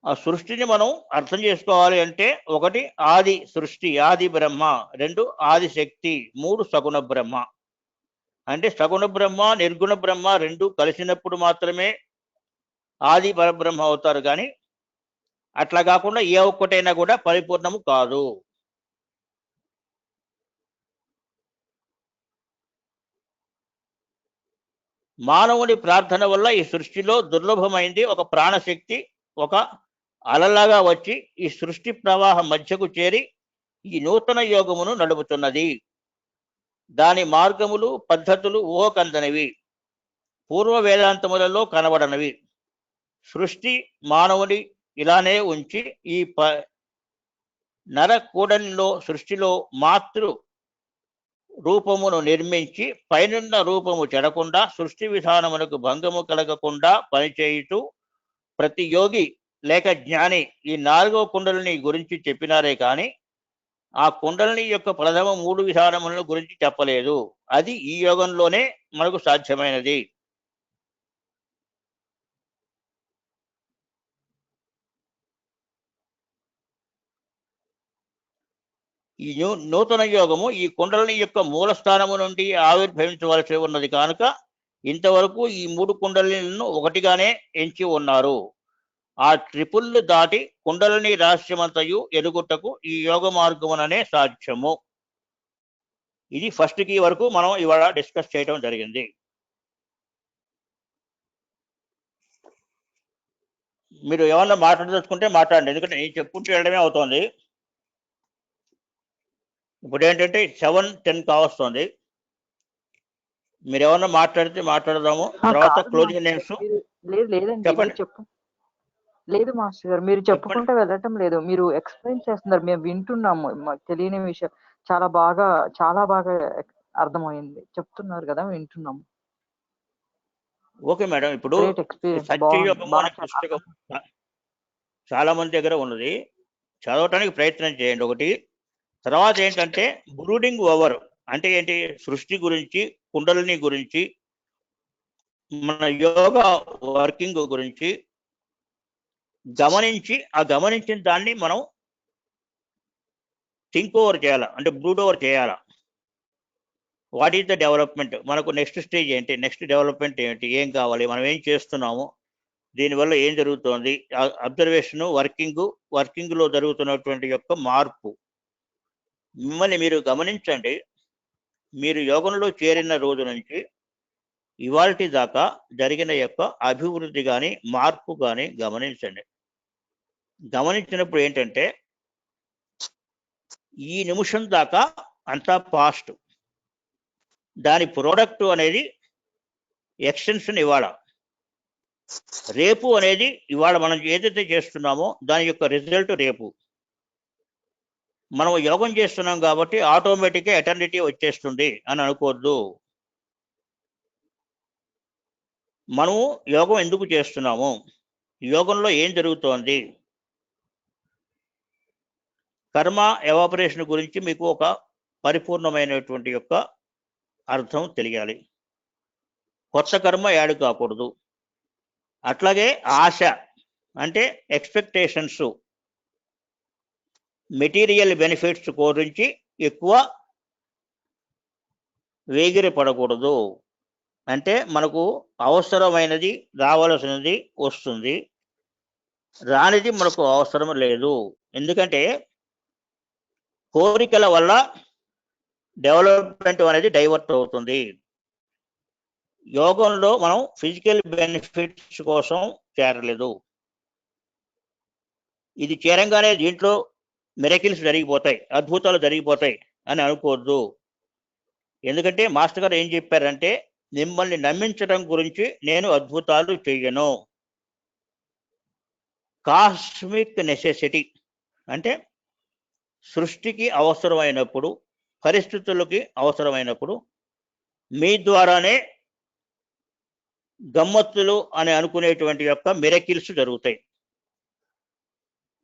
ఆ సృష్టిని మనం అర్థం చేసుకోవాలి అంటే, 1 ఆది సృష్టి, ఆది బ్రహ్మ, 2 ఆది శక్తి, 3 సగుణ బ్రహ్మ. అంటే సగుణ బ్రహ్మ నిర్గుణ బ్రహ్మ 2 కలిసినప్పుడు మాత్రమే ఆది పరబ్రహ్మ అవుతారు, కానీ అట్లా కాకుండా ఏ ఒక్కటైనా కూడా పరిపూర్ణము కాదు. మానవుని ప్రార్థన వల్ల ఈ సృష్టిలో దుర్లభమైంది ఒక ప్రాణశక్తి ఒక అలలాగా వచ్చి ఈ సృష్టి ప్రవాహం మధ్యకు చేరి ఈ నూతన యోగమును నడుపుతున్నది. దాని మార్గములు పద్ధతులు ఊహకందనివి, పూర్వ వేదాంతములలో కనబడనవి. సృష్టి మానవుని ఇలానే ఉంచి ఈ నరకూడలిలో సృష్టిలో మాతృ రూపమును నిర్మించి పైనున్న రూపము చెడకుండా సృష్టి విధానమునకు భంగము కలగకుండా పనిచేయుతూ ప్రతి యోగి లేక జ్ఞాని ఈ 4వ కుండలిని గురించి చెప్పినారే కానీ ఆ కుండలిని యొక్క ప్రథమ 3 విధానములను గురించి చెప్పలేదు. అది ఈ యోగంలోనే మనకు సాధ్యమైనది. ఈ నూతన యోగము ఈ కుండలిని యొక్క మూల స్థానము నుండి ఆవిర్భవించవలసి ఉన్నది కనుక ఇంతవరకు ఈ 3 కుండలిలను ఒకటిగానే ఎంచి ఉన్నారు. ఆ ట్రిపుల్ దాటి కుండలిని రహస్యమంతయు ఎరుగుటకు ఈ యోగ మార్గముననే సాధ్యము. ఇది ఫస్ట్ కీ వరకు మనం ఇవాళ డిస్కస్ చేయడం జరిగింది. మీరు ఏమన్నా మాట్లాడదలుచుకుంటే మాట్లాడండి, ఎందుకంటే నేను చెప్పుకుంటూ వెళ్ళడమే అవుతోంది. ఇప్పుడు ఏంటంటే 7:10 కావస్తుంది. మీరు ఏమన్నా మాట్లాడితే మాట్లాడదాము, తర్వాత క్లోజింగ్ నేమ్స్. లేదండి, చెప్పండి. లేదు మాస్టర్ గారు, మీరు చెప్పుకుంటే వెళ్ళటం లేదు, మీరు ఎక్స్ప్లెయిన్ చేస్తున్నారు, మేము వింటున్నాము. మాకు తెలియని విషయం చాలా బాగా అర్థమైంది, చెప్తున్నారు కదా, వింటున్నాము. Okay madam. ఇప్పుడు సత్యయోగము అనే పుస్తకం చాలా మంది దగ్గర ఉన్నది, చదవటానికి ప్రయత్నం చేయండి ఒకటి. తర్వాత ఏంటంటే బ్రూడింగ్ ఓవర్ అంటే ఏంటి, సృష్టి గురించి, కుండలిని గురించి, మన యోగా వర్కింగ్ గురించి గమనించి ఆ గమనించిన దాన్ని మనం థింక్ ఓవర్ చేయాలా, అంటే బ్రూడ్ ఓవర్ చేయాలా. వాట్ ఈస్ ద డెవలప్మెంట్, మనకు నెక్స్ట్ స్టేజ్ ఏంటి, నెక్స్ట్ డెవలప్మెంట్ ఏంటి, ఏం కావాలి, మనం ఏం చేస్తున్నాము, దీనివల్ల ఏం జరుగుతోంది, అబ్జర్వేషను, వర్కింగ్లో జరుగుతున్నటువంటి యొక్క మార్పు. మిమ్మల్ని మీరు గమనించండి. మీరు యోగంలో చేరిన రోజు నుంచి ఇవాల్టి దాకా జరిగిన యొక్క అభివృద్ధి కానీ మార్పు కానీ గమనించండి. గమనించినప్పుడు ఏంటంటే ఈ నిమిషం దాకా అంతా పాస్ట్, దాని ప్రోడక్ట్ అనేది ఎక్స్టెన్షన్ ఇవాళ, రేపు అనేది ఇవాళ మనం ఏదైతే చేస్తున్నామో దాని యొక్క రిజల్ట్ రేపు. మనం యోగం చేస్తున్నాం కాబట్టి ఆటోమేటిక్గా ఎటర్నిటీ వచ్చేస్తుంది అని అనుకోవద్దు. మనము యోగం ఎందుకు చేస్తున్నాము, యోగంలో ఏం జరుగుతోంది, కర్మ ఎవాపరేషన్ గురించి మీకు ఒక పరిపూర్ణమైనటువంటి యొక్క అర్థం తెలియాలి. కొత్త కర్మ యాడ్ కాకూడదు. అట్లాగే ఆశ అంటే ఎక్స్పెక్టేషన్స్, మెటీరియల్ బెనిఫిట్స్ గురించి ఎక్కువ వేగిరి పడకూడదు. అంటే మనకు అవసరమైనది రావాల్సినది వస్తుంది, రానిది మనకు అవసరం లేదు. ఎందుకంటే కోరికల వల్ల డెవలప్మెంట్ అనేది డైవర్ట్ అవుతుంది. యోగంలో మనం ఫిజికల్ బెనిఫిట్స్ కోసం చేరలేదు. ఇది చేరంగానే దీంట్లో మిరకిల్స్ జరిగిపోతాయి, అద్భుతాలు జరిగిపోతాయి అని అనుకోవద్దు. ఎందుకంటే మాస్టర్ గారు ఏం చెప్పారంటే, మిమ్మల్ని నమ్మించడం గురించి నేను అద్భుతాలు చెయ్యను. కాస్మిక్ నెసెసిటీ అంటే సృష్టికి అవసరమైనప్పుడు, పరిస్థితులకి అవసరమైనప్పుడు మీ ద్వారానే గమ్మత్తులు అని అనుకునేటువంటి యొక్క మిరకిల్స్ జరుగుతాయి.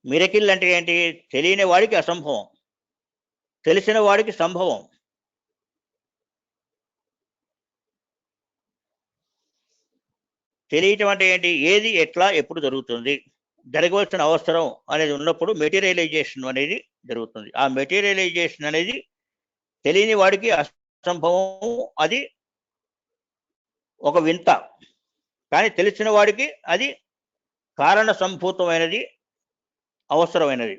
మిరకిల్ అంటే ఏంటి? తెలియని వాడికి అసంభవం, తెలిసిన వాడికి సంభవం. తెలియటం అంటే ఏంటి? ఏది ఎట్లా ఎప్పుడు జరుగుతుంది, జరగవలసిన అవసరం అనేది ఉన్నప్పుడు మెటీరియలైజేషన్ అనేది జరుగుతుంది. ఆ మెటీరియలైజేషన్ అనేది తెలియని వాడికి అసంభవం, అది ఒక వింత. కానీ తెలిసిన వాడికి అది కారణ సంభూతమైనది, అవసరమైనది.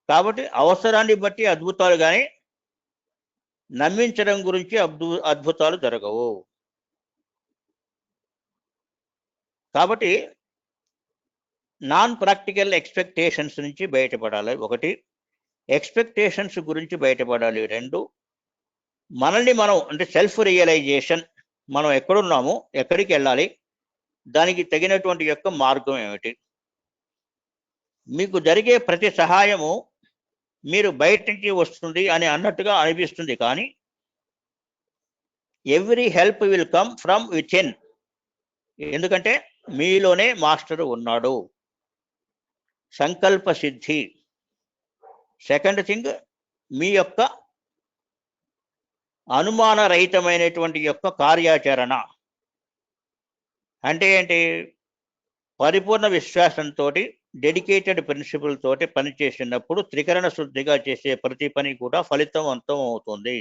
కాబట్టి అవసరాన్ని బట్టి అద్భుతాలు, కానీ నమ్మించడం గురించి అద్భుతాలు జరగవు. కాబట్టి నాన్ ప్రాక్టికల్ ఎక్స్పెక్టేషన్స్ నుంచి బయటపడాలి. ఒకటి, ఎక్స్పెక్టేషన్స్ గురించి బయటపడాలి. రెండు, మనల్ని మనం అంటే సెల్ఫ్ రియలైజేషన్, మనం ఎక్కడున్నాము, ఎక్కడికి వెళ్ళాలి, దానికి తగినటువంటి యొక్క మార్గం ఏమిటి. మీకు జరిగే ప్రతి సహాయము మీరు బయట నుంచి వస్తుంది అని అన్నట్టుగా అనిపిస్తుంది, కానీ every help will come from within. ఎందుకంటే మీలోనే మాస్టర్ ఉన్నాడు. సంకల్ప సిద్ధి. సెకండ్ థింగ్, మీ యొక్క అనుమానరహితమైనటువంటి యొక్క కార్యాచరణ. అంటే ఏంటి? పరిపూర్ణ విశ్వాసంతో, డెడికేటెడ్ ప్రిన్సిపల్ తోటి పనిచేసినప్పుడు త్రికరణ శుద్ధిగా చేసే ప్రతి పని కూడా ఫలితవంతం అవుతుంది.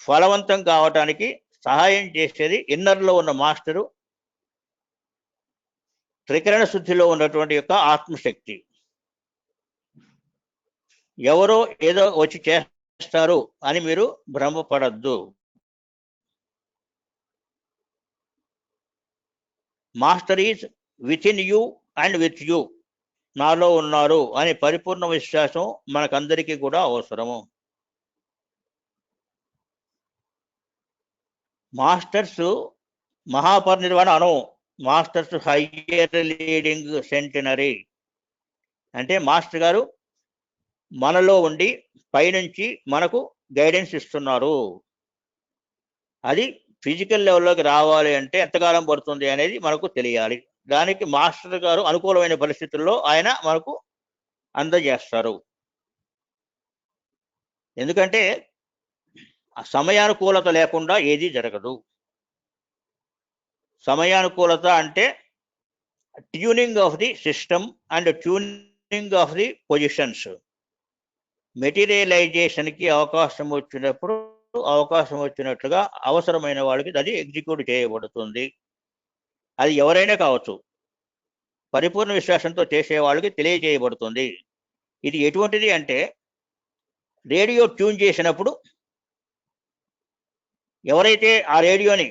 ఫలవంతం కావటానికి సహాయం చేసేది ఇన్నర్లో ఉన్న మాస్టరు, త్రికరణ శుద్ధిలో ఉన్నటువంటి యొక్క ఆత్మశక్తి. ఎవరో ఏదో వచ్చి చేస్తారు అని మీరు భ్రమపడద్దు. Master is within you and with you. నాలో ఉన్నారు అని పరిపూర్ణ విశ్వాసం మనకందరికీ కూడా అవసరము. మాస్టర్స్ మహాపరినిర్వాణ అనవు, మాస్టర్స్ హయ్యర్ లీడింగ్ సెంటినరీ. అంటే మాస్టర్ గారు మనలో ఉండి పైనుంచి మనకు గైడెన్స్ ఇస్తున్నారు. అది ఫిజికల్ లెవెల్లోకి రావాలి అంటే ఎంతకాలం పడుతుంది అనేది మనకు తెలియాలి. దానికి మాస్టర్ గారు అనుకూలమైన పరిస్థితుల్లో ఆయన మనకు అందజేస్తారు. ఎందుకంటే సమయానుకూలత లేకుండా ఏది జరగదు. సమయానుకూలత అంటే tuning of the system and tuning of the positions. మెటీరియలైజేషన్కి అవకాశం వచ్చినప్పుడు అవకాశం వచ్చినట్లుగా అవసరమైన వాళ్ళకి అది ఎగ్జిక్యూట్ చేయబడుతుంది. అది ఎవరైనా కావచ్చు, పరిపూర్ణ విశ్వాసంతో చేసే వాళ్ళకి తెలియజేయబడుతుంది. ఇది ఎటువంటిది అంటే, రేడియో ట్యూన్ చేసినప్పుడు ఎవరైతే ఆ రేడియోని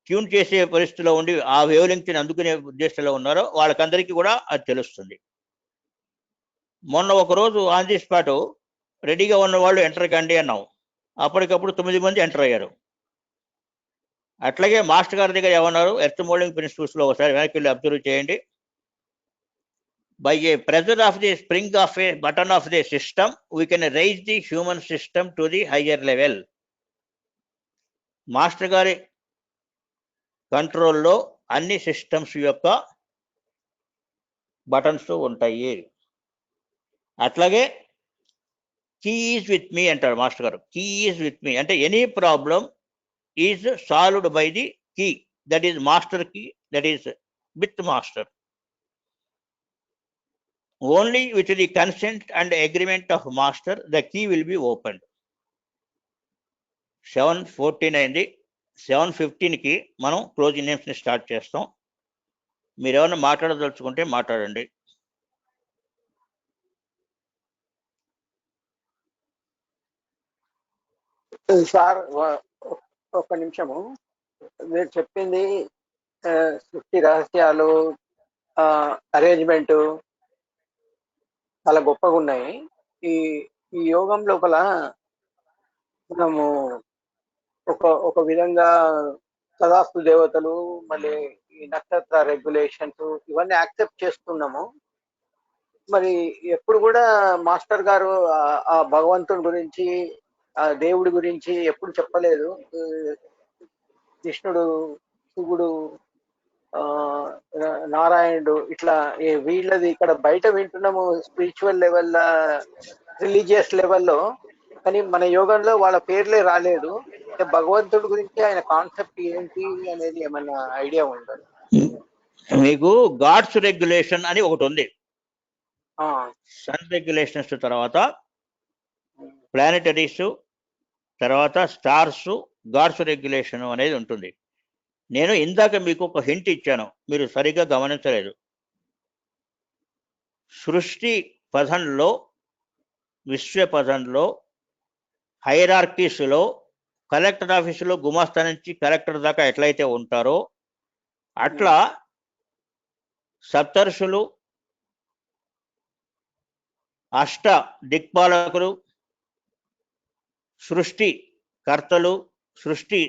ట్యూన్ చేసే పరిస్థితిలో ఉండి ఆ వేవ్ లెంగ్త్ని అందుకునే ఉద్దేశంలో ఉన్నారో వాళ్ళకందరికీ కూడా అది తెలుస్తుంది. మొన్న ఒకరోజు ఆన్ ది స్పాట్ రెడీగా ఉన్న వాళ్ళు ఎంటర్ కండి అన్నాం. అప్పటికప్పుడు 9 మంది ఎంటర్ అయ్యారు. అట్లాగే మాస్టర్ గారి దగ్గర ఏమన్నారు, ఎర్త్ మోల్డింగ్ ప్రిన్సిపల్స్లో ఒకసారి వెనక్కి వెళ్ళి అబ్జర్వ్ చేయండి. by a pressure of the spring of a button of the system, we can raise the human system to the higher level. Master గారి కంట్రోల్లో అన్ని సిస్టమ్స్ యొక్క బటన్స్ ఉంటాయి. అట్లాగే కీ ఈజ్ విత్ మీ అంటారు మాస్టర్ గారు. కీ ఈజ్ విత్ మీ అంటే any problem is solved by the key, that is master key, that is with master. Only with the consent and agreement of master the key will be opened. 7:14 అయింది. 7:15కి మనం closing names ని start చేస్తాం. మీరు ఏమైనా మాట్లాడదలుచుకుంటే మాట్లాడండి. Sir ఒక్క నిమిషము. మీరు చెప్పింది సృష్టి రహస్యాలు, అరేంజ్మెంట్ చాలా గొప్పగా ఉన్నాయి. ఈ ఈ యోగం లోపల మనము ఒక విధంగా సదాస్తు దేవతలు, మళ్ళీ ఈ నక్షత్ర రెగ్యులేషన్స్ ఇవన్నీ యాక్సెప్ట్ చేస్తున్నాము. మరి ఎప్పుడు కూడా మాస్టర్ గారు ఆ భగవంతుడి గురించి, ఆ దేవుడి గురించి ఎప్పుడు చెప్పలేదు. కృష్ణుడు, శివుడు, నారాయణుడు ఇట్లా వీళ్ళది ఇక్కడ బయట వింటున్నాము స్పిరిచువల్ లెవెల్, రిలీజియస్ లెవెల్లో, కానీ మన యోగంలో వాళ్ళ పేర్లే రాలేదు. భగవంతుడి గురించి ఆయన కాన్సెప్ట్ ఏంటి అనేది ఏమన్నా ఐడియా ఉందా? మీకు గాడ్స్ రెగ్యులేషన్ అని ఒకటి ఉంది. సన్ రెగ్యులేషన్స్ తర్వాత ప్లానెటరీస్, తర్వాత స్టార్స్, గాడ్స్ రెగ్యులేషన్ అనేది ఉంటుంది. నేను ఇందాక మీకు ఒక హింట్ ఇచ్చాను, మీరు సరిగ్గా గమనించలేదు. సృష్టి పదంలో, విశ్వ పదంలో, హైరార్కీస్లో కలెక్టర్ ఆఫీసులో గుమాస్తా నుంచి కలెక్టర్ దాకా ఎట్లయితే ఉంటారో అట్లా సప్తర్షులు, అష్ట దిక్పాలకులు, సృష్టి కర్తలు, సృష్టి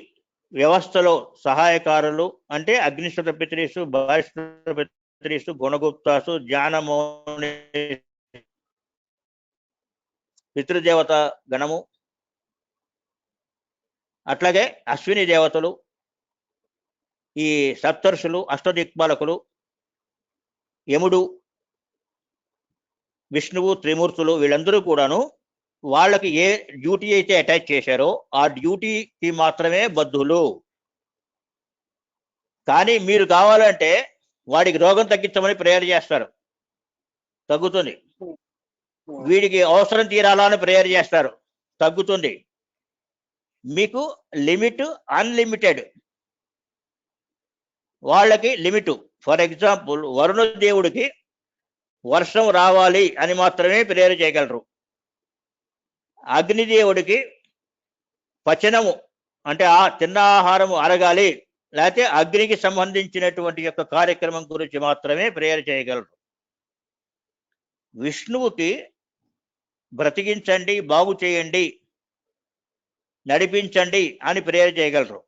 వ్యవస్థలో సహాయకారులు అంటే అగ్నిశ్వత పితృసు, బాహిష్కృత పితృసు, గుణగుప్తాసు, జ్ఞానమౌని పితృదేవత గణము, అట్లాగే అశ్విని దేవతలు, ఈ సప్తర్షులు, అష్టదిక్పాలకులు, యముడు, విష్ణువు, త్రిమూర్తులు, వీళ్ళందరూ కూడాను వాళ్ళకి ఏ డ్యూటీ అయితే అటాచ్ చేశారో ఆ డ్యూటీకి మాత్రమే బద్ధులు. కానీ మీరు కావాలంటే వాడికి రోగం తగ్గించమని ప్రేయర్ చేస్తారు, తగ్గుతుంది. వీడికి అవసరం తీరాలని ప్రేయర్ చేస్తారు, తగ్గుతుంది. మీకు లిమిట్ అన్లిమిటెడ్, వాళ్ళకి లిమిట్. ఫర్ ఎగ్జాంపుల్ వరుణ దేవుడికి వర్షం రావాలి అని మాత్రమే ప్రేయర్ చేయగలరు. అగ్నిదేవుడికి పచనము అంటే ఆ తిన్న ఆహారము అరగాలి, లేకపోతే అగ్నికి సంబంధించినటువంటి యొక్క కార్యక్రమం గురించి మాత్రమే ప్రేయర్ చేయగలరు. విష్ణువుకి బ్రతికించండి, బాగు చేయండి, నడిపించండి అని ప్రేయర్ చేయగలరు.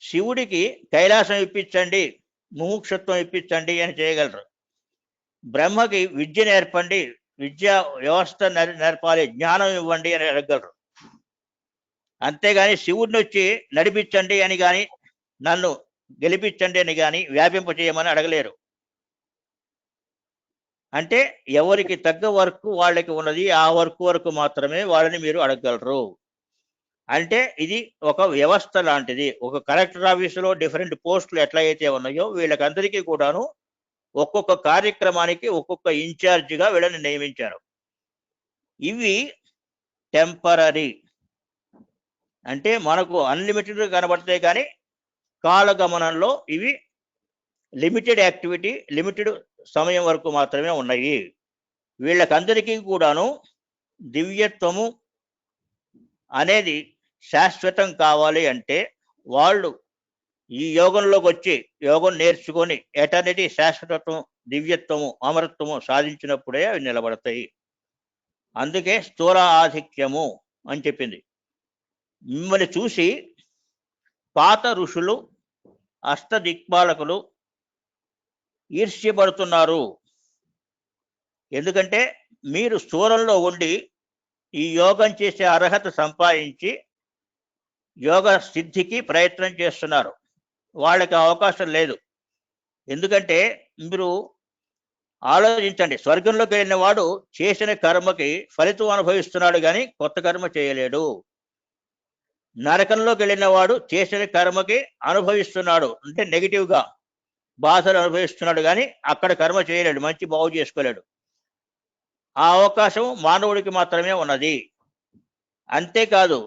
శివుడికి కైలాసం ఇప్పించండి, ముముక్షత్వం ఇప్పించండి అని చేయగలరు. బ్రహ్మకి విద్య నేర్పండి, విద్యా వ్యవస్థ నేర్పాలి, జ్ఞానం ఇవ్వండి అని అడగలరు. అంతేగాని శివుడిని వచ్చి నడిపించండి అని కానీ, నన్ను గెలిపించండి అని కానీ, వ్యాపింప చేయమని అడగలేరు. అంటే ఎవరికి తగ్గ వర్క్ వాళ్ళకి ఉన్నది, ఆ వర్క్ వరకు మాత్రమే వాళ్ళని మీరు అడగగలరు. అంటే ఇది ఒక వ్యవస్థ లాంటిది. ఒక కలెక్టర్ ఆఫీసులో డిఫరెంట్ పోస్టులు ఎట్లయితే ఉన్నాయో వీళ్ళకందరికీ కూడాను ఒక్కొక్క కార్యక్రమానికి ఒక్కొక్క ఇన్ఛార్జిగా వీళ్ళని నియమించారు. ఇవి టెంపరీ, అంటే మనకు అన్లిమిటెడ్ కనబడతాయి, కానీ కాలగమనంలో ఇవి లిమిటెడ్ యాక్టివిటీ, లిమిటెడ్ సమయం వరకు మాత్రమే ఉన్నాయి. వీళ్ళకందరికీ కూడాను దివ్యత్వము అనేది శాశ్వతం కావాలి అంటే వాళ్ళు ఈ యోగంలోకి వచ్చి యోగం నేర్చుకొని ఎటర్నిటీ, శాశ్వతత్వం, దివ్యత్వము, అమరత్వము సాధించినప్పుడే అవి నిలబడతాయి. అందుకే స్థూల ఆధిక్యము అని చెప్పింది. మిమ్మల్ని చూసి పాత ఋషులు, అష్టదిక్పాలకులు ఈర్ష్యపడుతున్నారు. ఎందుకంటే మీరు స్థూలంలో ఉండి ఈ యోగం చేసే అర్హత సంపాదించి యోగ సిద్ధికి ప్రయత్నం చేస్తున్నారు. వాళ్ళకి అవకాశం లేదు. ఎందుకంటే మీరు ఆలోచించండి, స్వర్గంలోకి వెళ్ళిన వాడు చేసిన కర్మకి ఫలితం అనుభవిస్తున్నాడు కానీ కొత్త కర్మ చేయలేడు. నరకంలోకి వెళ్ళిన వాడు చేసిన కర్మకి అనుభవిస్తున్నాడు, అంటే నెగిటివ్గా బాధలు అనుభవిస్తున్నాడు కానీ అక్కడ కర్మ చేయలేడు, మంచి బాగు చేసుకోలేడు. ఆ అవకాశం మానవుడికి మాత్రమే ఉన్నది. అంతేకాదు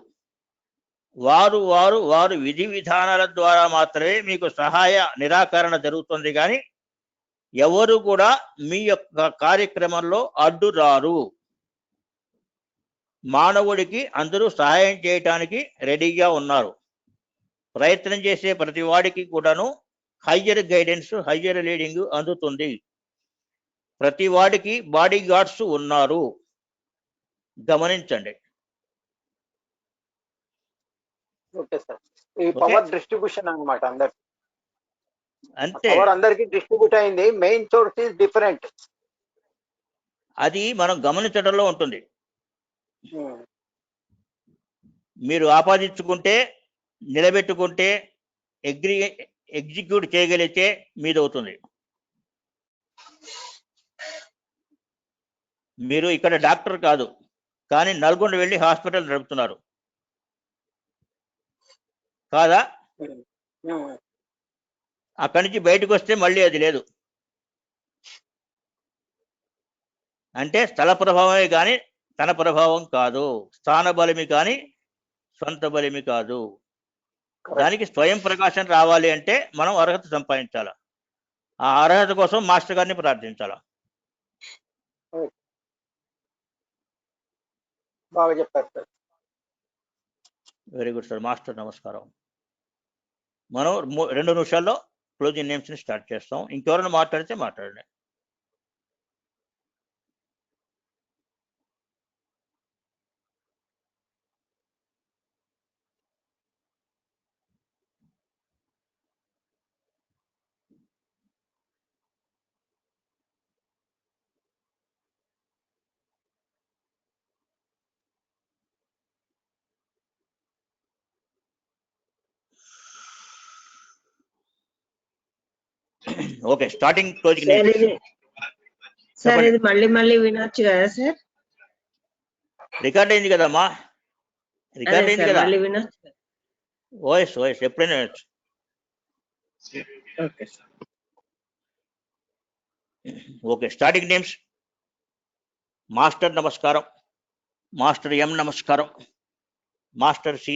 వారు వారు వారు విధి విధానాల ద్వారా మాత్రమే మీకు సహాయ నిరాకరణ జరుగుతుంది కానీ ఎవరు కూడా మీ యొక్క కార్యక్రమంలో అడ్డు రారు. మానవుడికి అందరూ సహాయం చేయటానికి రెడీగా ఉన్నారు. ప్రయత్నం చేసే ప్రతి వాడికి కూడాను హయ్యర్ గైడెన్స్, హయ్యర్ లీడింగ్ అందుతుంది. ప్రతి వాడికి బాడీ గార్డ్స్ ఉన్నారు, గమనించండి. ఓకే సార్, ఈ పవర్ డిస్ట్రిబ్యూషన్ అన్నమాట అందరికి. అంతే, పవర్ అందరికి డిస్ట్రిబ్యూట్ అయింది, మెయిన్ సోర్స్ ఇస్ డిఫరెంట్. అది మనం గమనించడంలో ఉంటుంది. మీరు ఆపాదించుకుంటే, నిలబెట్టుకుంటే, ఎగ్జిక్యూట్ చేయగలిగితే మీదవుతుంది. మీరు ఇక్కడ డాక్టర్ కాదు కానీ నల్గొండ వెళ్ళి హాస్పిటల్ నడుపుతున్నారు కాదా? అక్కడి నుంచి బయటకు వస్తే మళ్ళీ అది లేదు. అంటే స్థల ప్రభావమే కానీ తన ప్రభావం కాదు. స్థాన బలిమి కానీ సొంత బలిమి కాదు. దానికి స్వయం ప్రకాశం రావాలి అంటే మనం అర్హత సంపాదించాల. ఆ అర్హత కోసం మాస్టర్ గారిని ప్రార్థించాల. బాగా చెప్పారు sir. Very good sir. Master నమస్కారం. మనం 2 నిమిషాల్లో క్లోజింగ్ నేమ్స్ ని స్టార్ట్ చేస్తాం. ఇంకెవరైనా మాట్లాడితే మాట్లాడండి. Okay, starting closing names. Sir ఇది మళ్ళీ వినొచ్చు కదా సార్? రికార్డ్ అయింది కదమ్మా, రికార్డ్ అయింది కదా. మళ్ళీ వినొచ్చు. ఓఎస్ ఎప్పుడైనా వినొచ్చు. Okay sir. Okay, starting names. Master నమస్కారం, మాస్టర్ ఎం నమస్కారం, మాస్టర్ సి